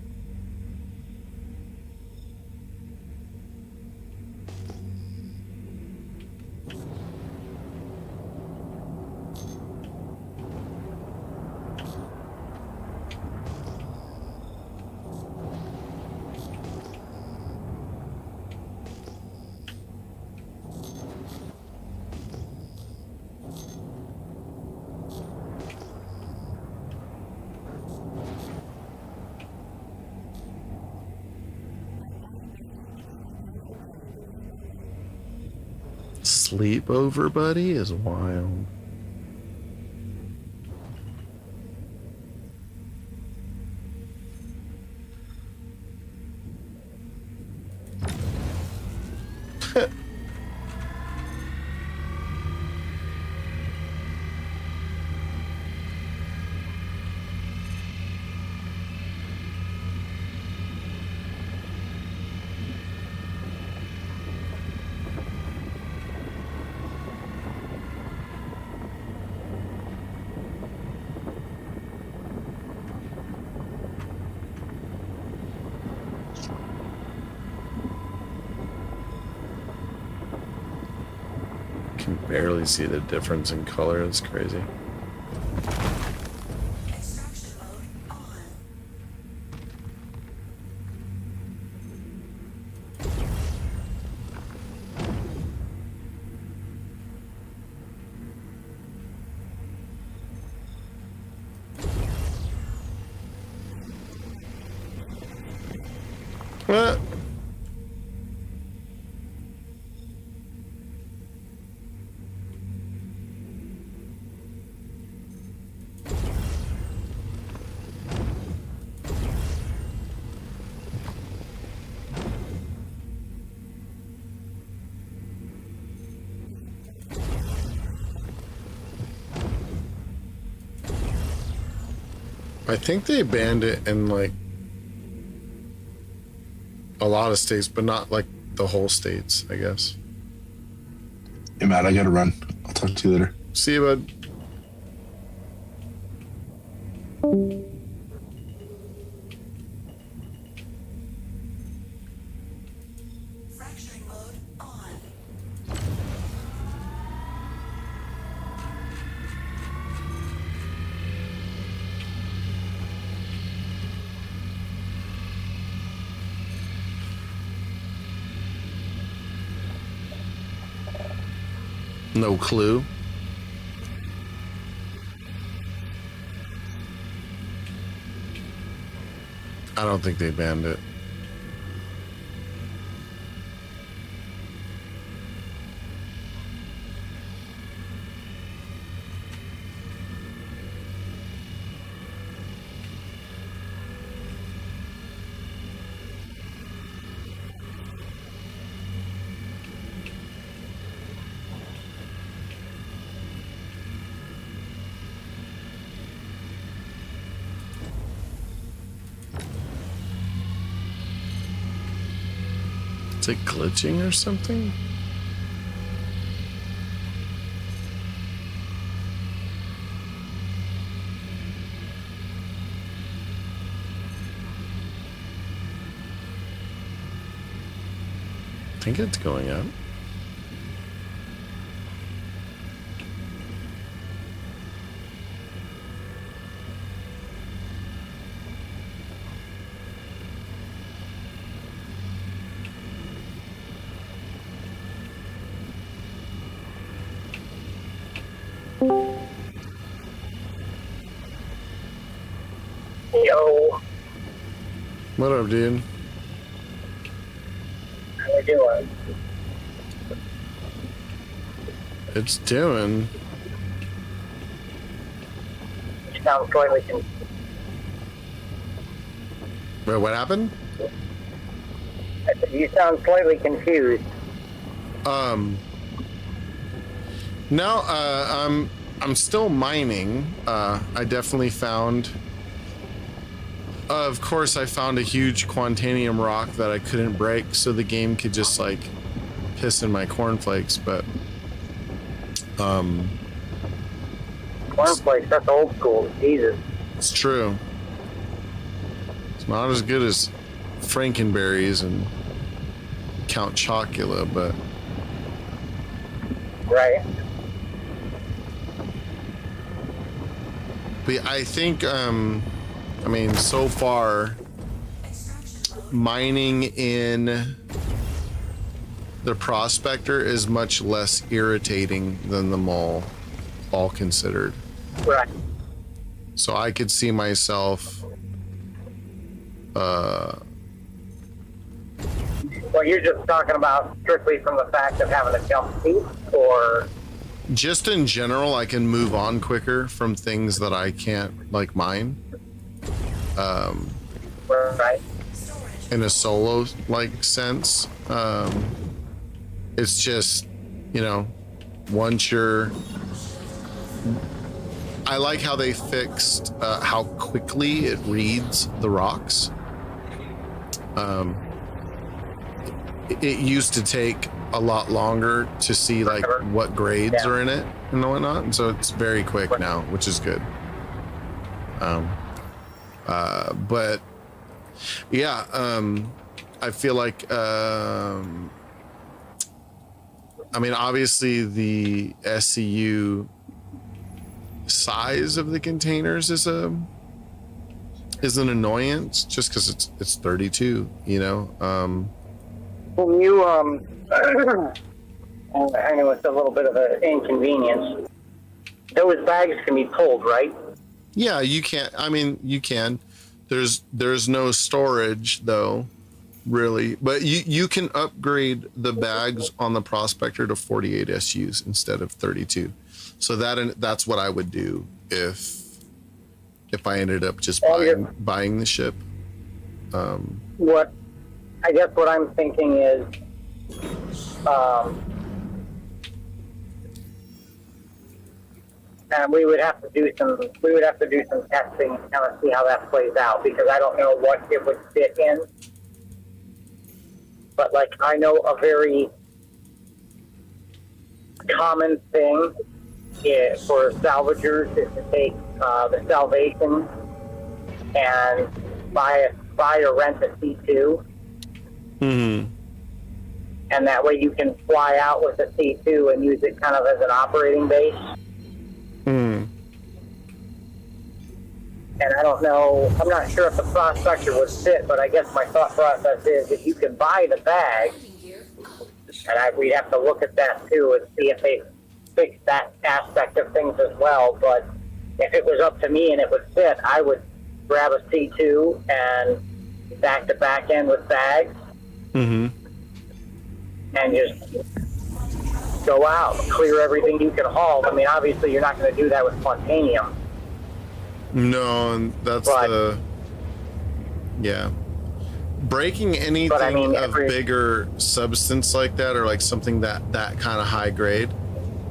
sleepover buddy is wild. Can barely see the difference in color. It's crazy. Extraction mode on. What? I think they banned it in like a lot of states, but not like the whole states, I guess. Hey, Matt, I gotta run. I'll talk to you later. See you, bud. Fracturing mode on. No clue. I don't think they banned it. Is it glitching or something? think it's going up. Yo, What up, dude? how we doing? It's doing. You sound slightly confused. Wait, what happened? I said, you sound slightly confused. No, I'm still mining. I definitely found. Of course, I found a huge Quantanium rock that I couldn't break, so the game could just like piss in my cornflakes. But Cornflakes, that's old school. Jesus. it's true. It's not as good as Frankenberries and Count Chocula, but Right. I think I mean, so far, mining in the Prospector is much less irritating than the Mole, all considered. Right. So I could see myself. Well, you're just talking about strictly from the fact of having a jump seat, or Just in general, I can move on quicker from things that I can't like mine. right? In a solo like sense. It's just, you know, once you're. I like how they fixed how quickly it reads the rocks. It used to take a lot longer to see like what grades are in it and whatnot, and so it's very quick now, which is good. But yeah, I feel like I mean, obviously the SCU size of the containers is an annoyance, just because it's 32, you know. Well, you I know it's a little bit of an inconvenience. Those bags can be pulled, right? Yeah, you can't. I mean, you can. There's no storage though, really. But you can upgrade the bags on the Prospector to 48 SUs instead of 32. So that's what I would do if I ended up just buying the ship. What I guess what I'm thinking is, and we would have to do some testing and kind of see how that plays out, because I don't know what it would fit in. But like, I know a very common thing for salvagers is to take the Salvation and buy or rent a C2. Mm-hmm. And that way you can fly out with a C2 and use it kind of as an operating base. Mm. And I don't know, I'm not sure if the Prospector would fit, but I guess my thought process is if you can buy the bag, and we'd have to look at that too and see if they fix that aspect of things as well. But if it was up to me and it would fit, I would grab a C2 and back to back end with bags. Mm-hmm. And just go out, clear everything you can haul. I mean, obviously, you're not going to do that with Quantanium. No, and that's yeah. Breaking anything of bigger substance like that, or like something that kind of high grade,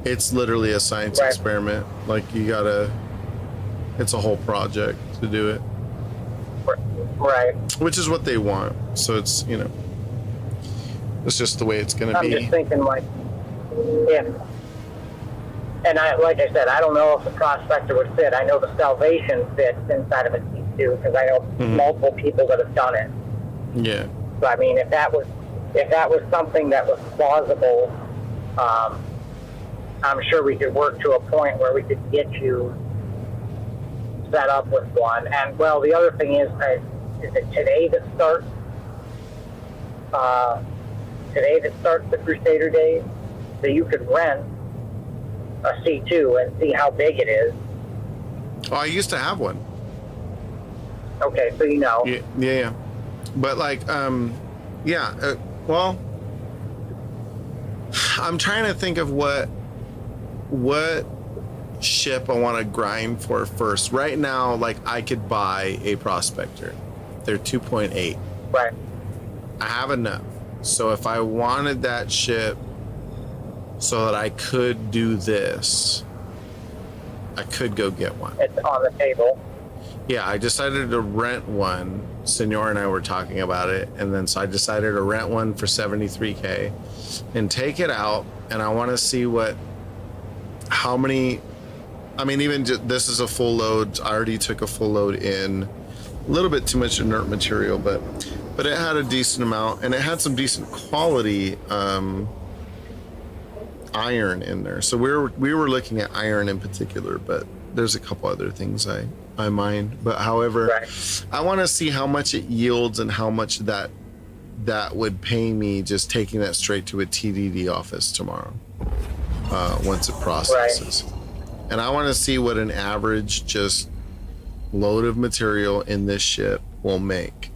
it's literally a science experiment. Like it's a whole project to do it. Right. Which is what they want. So it's, you know, it's just the way it's going to be. I'm just thinking, like, if, and like I said, I don't know if the Prospector would fit. I know the Salvation fits inside of a C2 because I know multiple people that have done it. Yeah. So I mean, if that was if that was something that was plausible, I'm sure we could work to a point where we could get you set up with one. And well, the other thing is it today that starts? Today that starts the Crusader Days, so you could rent a C2 and see how big it is. Oh, I used to have one. Okay, so you know. Yeah. But like, well, I'm trying to think of what ship I want to grind for first. Right now, like I could buy a Prospector. They're 2.8. Right. I have enough. So if I wanted that ship so that I could do this, I could go get one. It's on the table. Yeah, I decided to rent one. Senor and I were talking about it, and then so I decided to rent one for $73K and take it out, and I want to see how many. I mean, even this is a full load. I already took a full load in. A little bit too much inert material, but it had a decent amount, and it had some decent quality iron in there. So we were looking at iron in particular, but there's a couple other things I mind. But however, right. I want to see how much it yields and how much that would pay me just taking that straight to a TDD office tomorrow once it processes. Right. And I want to see what an average just load of material in this ship will make.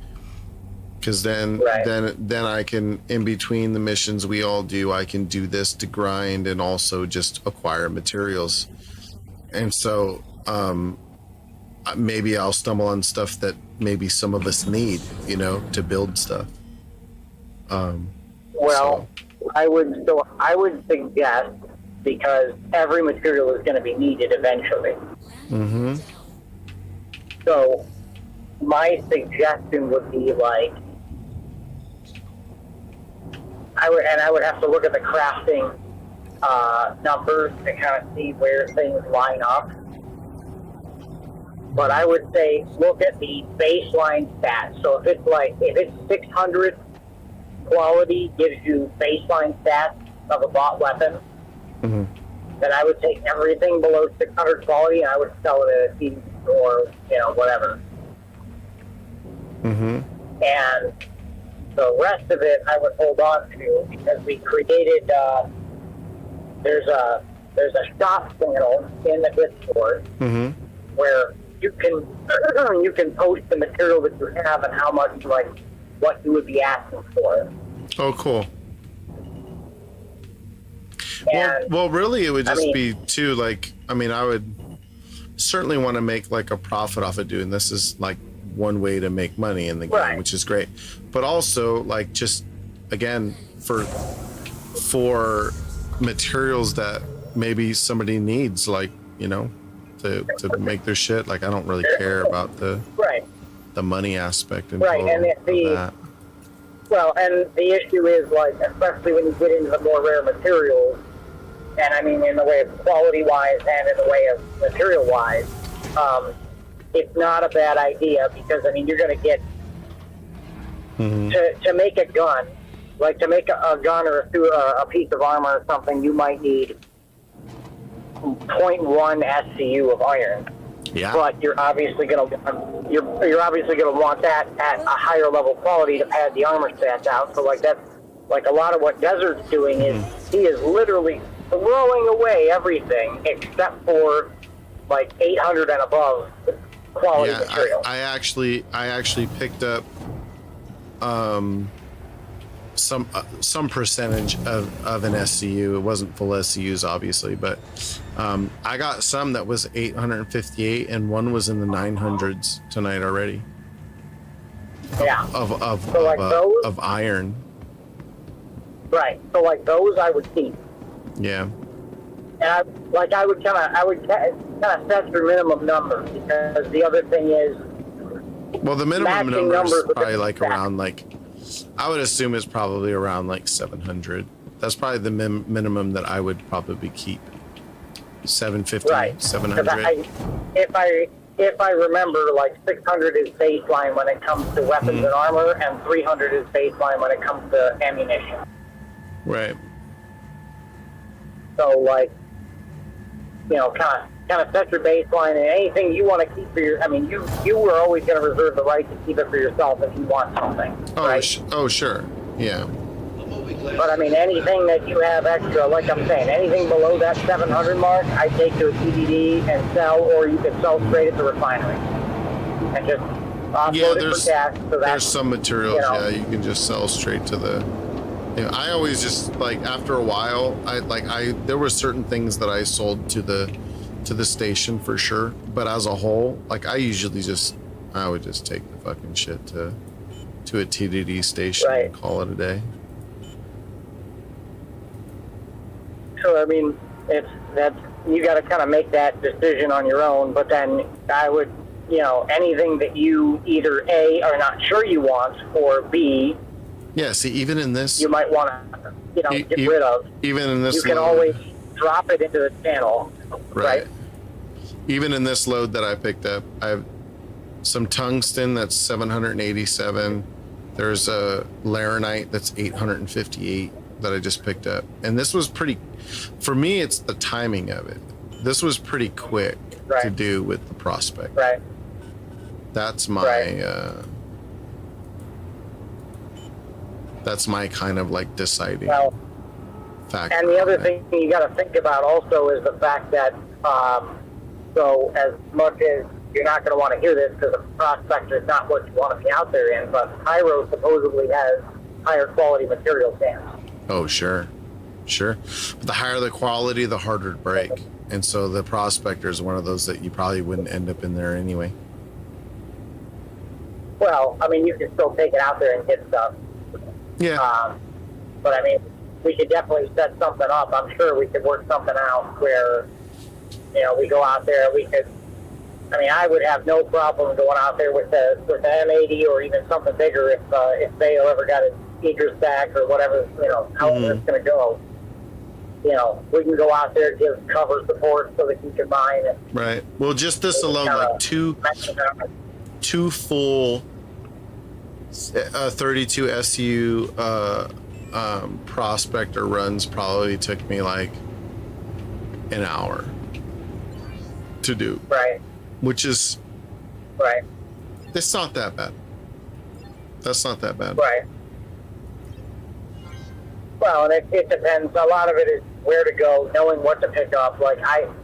Because then I can, in between the missions we all do, I can do this to grind and also just acquire materials. And so maybe I'll stumble on stuff that maybe some of us need, to build stuff. I would suggest, because every material is going to be needed eventually. Mm-hmm. So my suggestion would be like, I would have to look at the crafting numbers to kind of see where things line up. But I would say look at the baseline stats. So if it's 600 quality gives you baseline stats of a bot weapon, mm-hmm. then I would take everything below 600 quality and I would sell it at a CD or whatever. Mm-hmm. And the rest of it I would hold on to, because we created there's a shop channel in the Discord, mm-hmm. where you can post the material that you have and how much, like, what you would be asking for. Oh, cool. Well, really, it would just be too, like, I would certainly want to make like a profit off of doing this. Is like one way to make money in the game, right. Which is great. But also, like, just again for materials that maybe somebody needs, like, to make their shit. Like, I don't really care about the money aspect and that. Well, and the issue is, like, especially when you get into the more rare materials, and I mean in the way of quality-wise and in the way of material-wise, it's not a bad idea, because, I mean, you're going to get, mm-hmm. to make a gun, like to make a gun or a piece of armor or something, you might need 0.1 SCU of iron. Yeah. But you're obviously gonna want that at a higher level quality to pad the armor stats out. So like that's like a lot of what Desert's doing is he is literally throwing away everything except for like 800 and above quality material. I actually picked up some percentage of an SCU. It wasn't full SCUs, obviously, but I got some that was 858, and one was in the 900s tonight already. Yeah. Of iron. Right. So like those, I would keep. Yeah. And I would kind of set your minimum number, because the other thing is. Well, the minimum number is probably like around like. I would assume it's probably around like 700. That's probably the minimum that I would probably keep. 750, right. 700. if I remember, like 600 is baseline when it comes to weapons and armor, and 300 is baseline when it comes to ammunition. Right. So, like, you know, kind of set your baseline, and anything you want to keep for your. I mean, you were always going to reserve the right to keep it for yourself if you want something. Oh, right? oh, sure. Yeah. But I mean, anything that you have extra, like I'm saying, anything below that 700 mark, I take to a TDD and sell, or you can sell straight at the refinery and just offload it for cash. So there's some materials, you know, yeah, you can just sell straight to the. You know, I always just like after a while, there were certain things that I sold to the station for sure, but as a whole, like I would just take the fucking shit to a TDD station and call it a day. So I mean, you got to kind of make that decision on your own. But then I would, you know, anything that you either A, are not sure you want, or B, yeah. See, even in this, you might want to, you know, get rid of. Even in this, you can always drop it into the channel, right? Even in this load that I picked up, I have some tungsten that's 787. There's a laranite that's 858 that I just picked up, and this was pretty. For me, it's the timing of it. This was pretty quick to do with the prospect. Right. That's my that's my kind of like deciding factor. And the other thing you got to think about also is the fact that so as much as you're not going to want to hear this because the prospector is not what you want to be out there in, but Pyro supposedly has higher quality material stands. Oh, sure. But the higher the quality, the harder to break. And so the prospector is one of those that you probably wouldn't end up in there anyway. Well, I mean, you can still take it out there and get stuff. Yeah. But I mean, we could definitely set something up. I'm sure we could work something out where, you know, we go out there, we could, I mean, I would have no problem going out there with the M80 or even something bigger if Vail ever got an eager stack or whatever, you know, however it's going to go. You know, we can go out there, give cover support so that you can mine it. Right. Well, just this alone, like two full 32 SU prospector runs probably took me like an hour to do. Right. Which is it's not that bad. That's not that bad. Right. Well, and it depends. A lot of it is where to go, knowing what to pick up. Like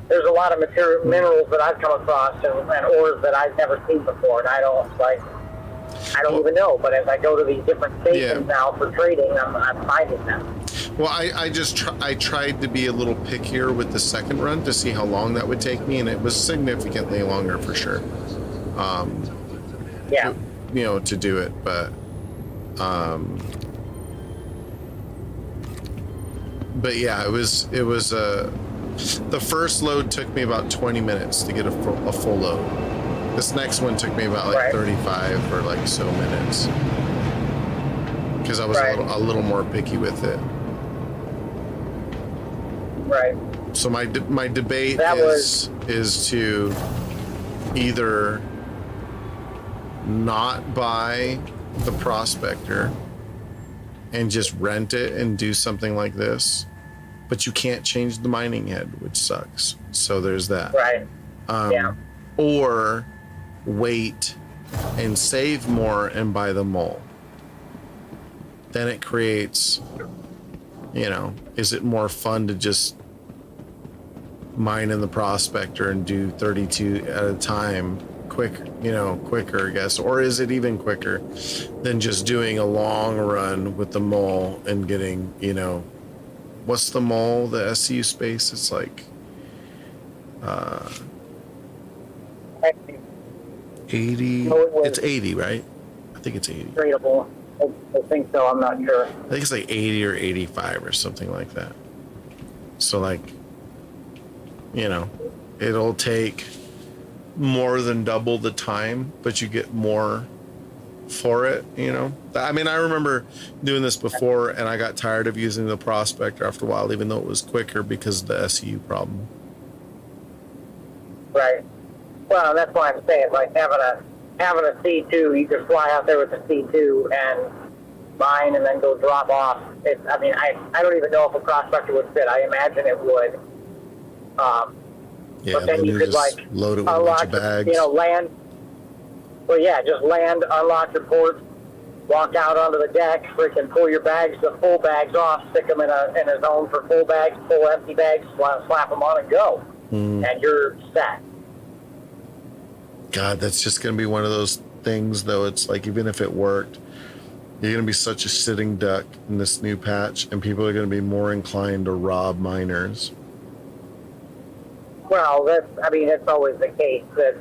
there's a lot of minerals that I've come across and ores that I've never seen before, and I don't even know. But as I go to these different stations now for trading, I'm finding them. Well, I tried to be a little pickier with the second run to see how long that would take me, and it was significantly longer for sure. You know, to do it, but yeah, it was the first load took me about 20 minutes to get a full load. This next one took me about like 35 or like so minutes because I was a little more picky with it. Right. So my debate is to either not buy the prospector and just rent it and do something like this, but you can't change the mining head, which sucks. So there's that. Right. Or wait and save more and buy the mole. Then it creates, you know, is it more fun to just mine in the prospector and do 32 at a time quicker, I guess, or is it even quicker than just doing a long run with the mole and getting, you know, what's the mole, the SCU space? It's like 80. It's 80, right? I think it's 80. Tradable. I think so. I'm not sure. I think it's like 80 or 85 or something like that. So like, you know, it'll take more than double the time, but you get more for it, you know? I mean, I remember doing this before and I got tired of using the prospector after a while, even though it was quicker because of the SU problem. Right. Well, that's why I'm saying, like, having a C2, you could fly out there with the C2 and mine and then go drop off. I mean, I don't even know if a prospector would fit. I imagine it would. Yeah, but then you could, just like, load it with a unlock, bunch of bags. you know, land. Well, yeah, just land, unlock your ports, walk out onto the deck, freaking pull your bags, the full bags off, stick them in a zone for full bags, full empty bags, slap them on and go. And you're set. God, that's just going to be one of those things, though. It's like, even if it worked, you're going to be such a sitting duck in this new patch, and people are going to be more inclined to rob miners. Well, that's always the case. That's,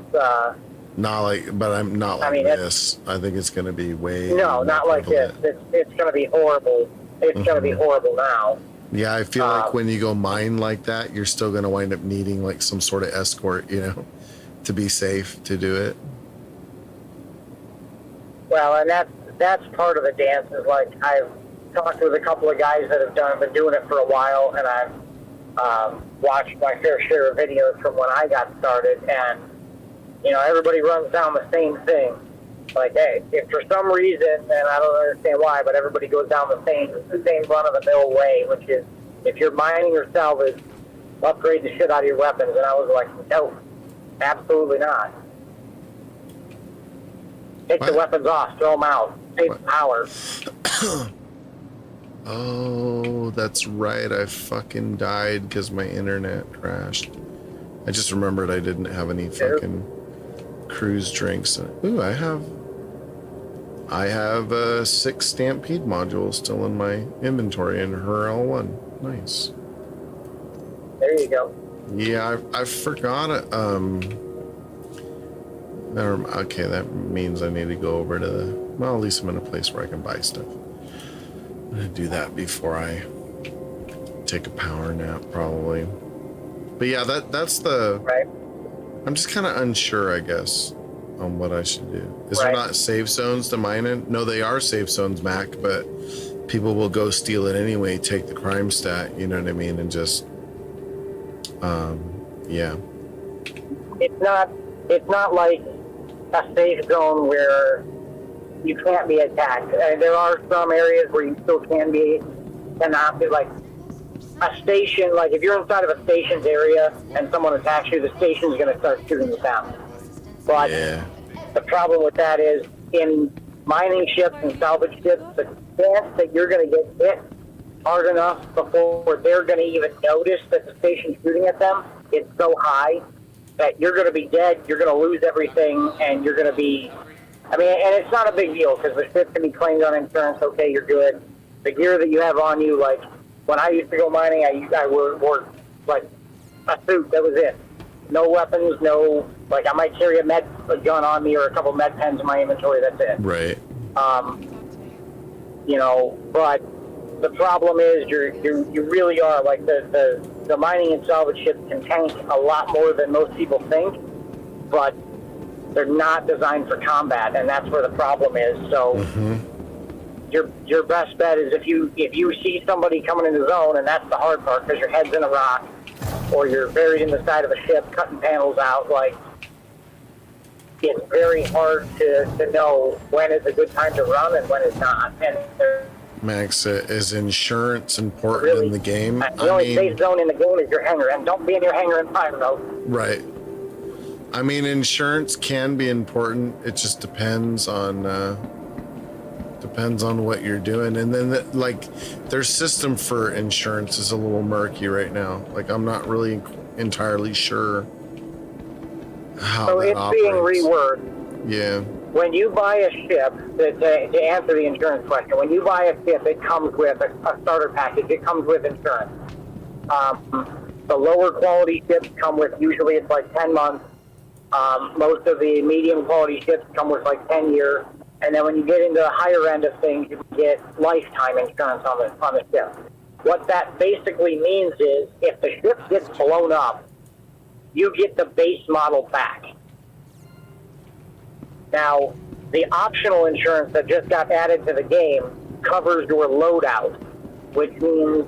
Not like, but I'm not like this. I think it's going to be way. No, not like this. It's going to be horrible. It's going to be horrible now. Yeah, I feel like when you go mine like that, you're still going to wind up needing like some sort of escort, you know, to be safe to do it. Well, and that's part of the dance. Is like, I've talked with a couple of guys that have been doing it for a while, and I've watched my fair share of videos from when I got started, and you know, everybody runs down the same thing. Like, hey, if for some reason, and I don't understand why, but everybody goes down the same run-of-the-mill way, which is, if you're mining or salvage, upgrade the shit out of your weapons. And I was like, no, absolutely not. Take the weapons off, throw them out, save power. Oh, that's right. I fucking died because my internet crashed. I just remembered I didn't have any fucking cruise drinks. Ooh, I have 6 Stampede modules still in my inventory in her L1. Nice. There you go. Yeah, I forgot it. Okay, that means I need to go over to the. Well, at least I'm in a place where I can buy stuff. I'm gonna do that before I take a power nap, probably. But yeah, that's the. Right. I'm just kind of unsure, I guess, on what I should do. Is there not safe zones to mine in? No, they are safe zones, Mac, but people will go steal it anyway, take the crime stat, you know what I mean, and just, yeah. It's not like a safe zone where you can't be attacked. There are some areas where you still cannot be, like, a station, like if you're inside of a station's area and someone attacks you, the station's going to start shooting you down. But the problem with that is, in mining ships and salvage ships, the chance that you're going to get hit hard enough before they're going to even notice that the station's shooting at them is so high that you're going to be dead, you're going to lose everything, and you're going to be... I mean, and it's not a big deal because the ship can be claimed on insurance. Okay, you're good. The gear that you have on you, like, when I used to go mining, I wore like a suit. That was it. No weapons. No, like, I might carry a gun on me or a couple med pens in my inventory. That's it. Right. You know, but the problem is you really are, like, the mining and salvage ships can tank a lot more than most people think, but they're not designed for combat, and that's where the problem is. So. Your best bet is if you see somebody coming in the zone, and that's the hard part because your head's in a rock or you're buried in the side of a ship cutting panels out, like, it's very hard to know when is a good time to run and when is not. And Max, is insurance important in the game? The only safe zone in the game is your hangar, and don't be in your hangar in fire mode. Right. I mean, insurance can be important. It just depends on what you're doing, and then like their system for insurance is a little murky right now. Like, I'm not really entirely sure how so that it's operates. being reworked. Yeah. When you buy a ship, to answer the insurance question, when you buy a ship, it comes with a starter package. It comes with insurance. The lower quality ships come with, usually it's like 10 months. Most of the medium quality ships come with like 10 years. And then when you get into the higher end of things, you get lifetime insurance on the ship. What that basically means is, if the ship gets blown up, you get the base model back. Now, the optional insurance that just got added to the game covers your loadout, which means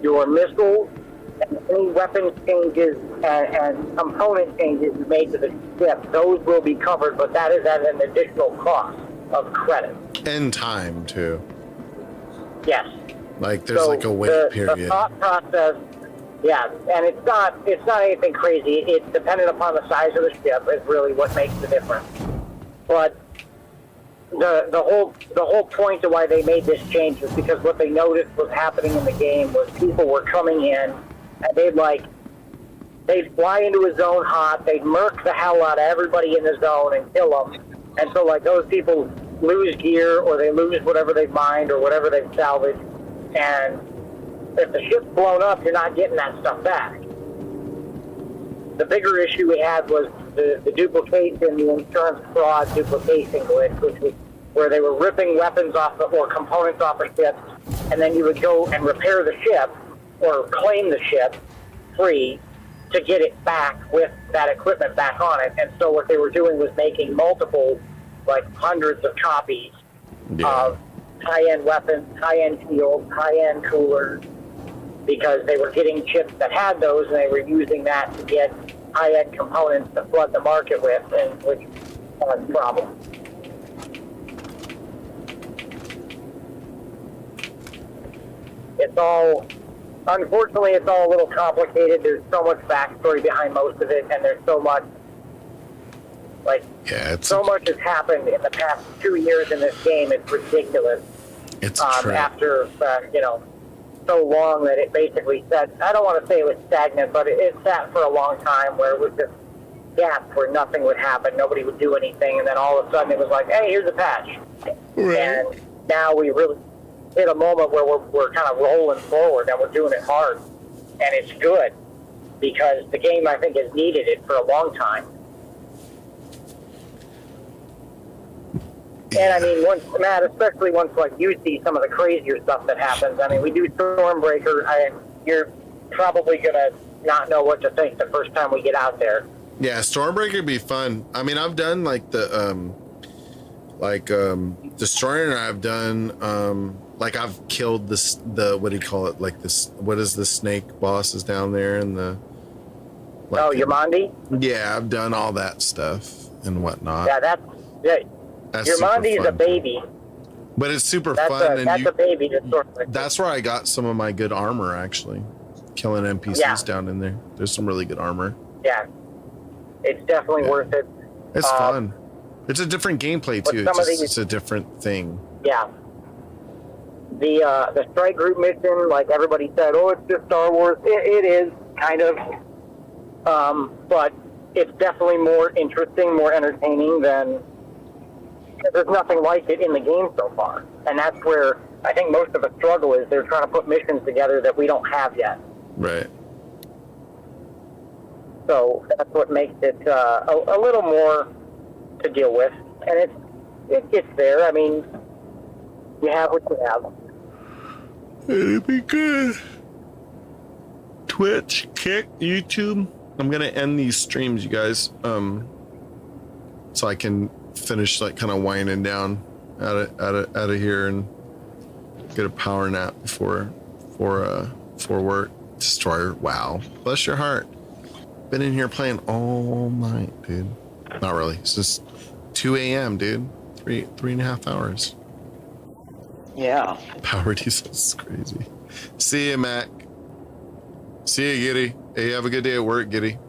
your missiles and any weapon changes and component changes made to the ship, those will be covered, but that is at an additional cost of credit. And time too. Yes. Like there's like a wait period. The thought process, yeah, and it's not anything crazy. It's dependent upon the size of the ship is really what makes the difference. But the whole point of why they made this change is because what they noticed was happening in the game was people were coming in and they'd fly into a zone hot, they'd murk the hell out of everybody in the zone and kill them, and so like those people lose gear or they lose whatever they've mined or whatever they've salvaged, and if the ship's blown up, you're not getting that stuff back. The bigger issue we had was the duplication, the insurance fraud duplication glitch, which was where they were ripping weapons off or components off of ships, and then you would go and repair the ship or claim the ship free to get it back with that equipment back on it. And so what they were doing was making multiple, like hundreds of copies of high-end weapons, high-end shields, high-end coolers, because they were getting chips that had those, and they were using that to get high-end components to flood the market with, and which caused problems. Unfortunately, it's all a little complicated. There's so much backstory behind most of it, and there's so much, so much has happened in the past 2 years in this game. It's ridiculous. It's after, so long that it basically said, I don't want to say it was stagnant, but it sat for a long time where it was just gaps where nothing would happen, nobody would do anything, and then all of a sudden it was like, hey, here's a patch. Right. And now we really hit a moment where we're kind of rolling forward and we're doing it hard, and it's good because the game, I think, has needed it for a long time. And I mean, Matt, especially once like you see some of the crazier stuff that happens. I mean, we do Stormbreaker. You're probably gonna not know what to think the first time we get out there. Yeah, Stormbreaker would be fun. I mean, I've done like the Destroyer. I've done like I've killed the what do you call it? Like this, what is the snake bosses down there in the? Like Yamandi? Yeah, I've done all that stuff and whatnot. Yeah, that's Yamandi is a baby. But it's super fun. That's a baby. That's where I got some of my good armor, actually. Killing NPCs down in there. There's some really good armor. Yeah. It's definitely worth it. It's fun. It's a different gameplay, too. It's a different thing. Yeah. The strike group mission, like everybody said, it's just Star Wars. It is, kind of. But it's definitely more interesting, more entertaining than... There's nothing like it in the game so far. And that's where I think most of the struggle is. They're trying to put missions together that we don't have yet. Right. So that's what makes it a little more to deal with. And it gets there. I mean, you have what you have. It'd be good. Twitch, Kick, YouTube. I'm going to end these streams, you guys. So I can finish like kind of winding down out of here and get a power nap before work. Destroyer, wow, bless your heart. Been in here playing all night, dude. Not really. It's just 2 a.m., dude. Three and a half hours. Yeah. Power diesel is crazy. See you, Mac. See you, Giddy. Hey, have a good day at work, Giddy.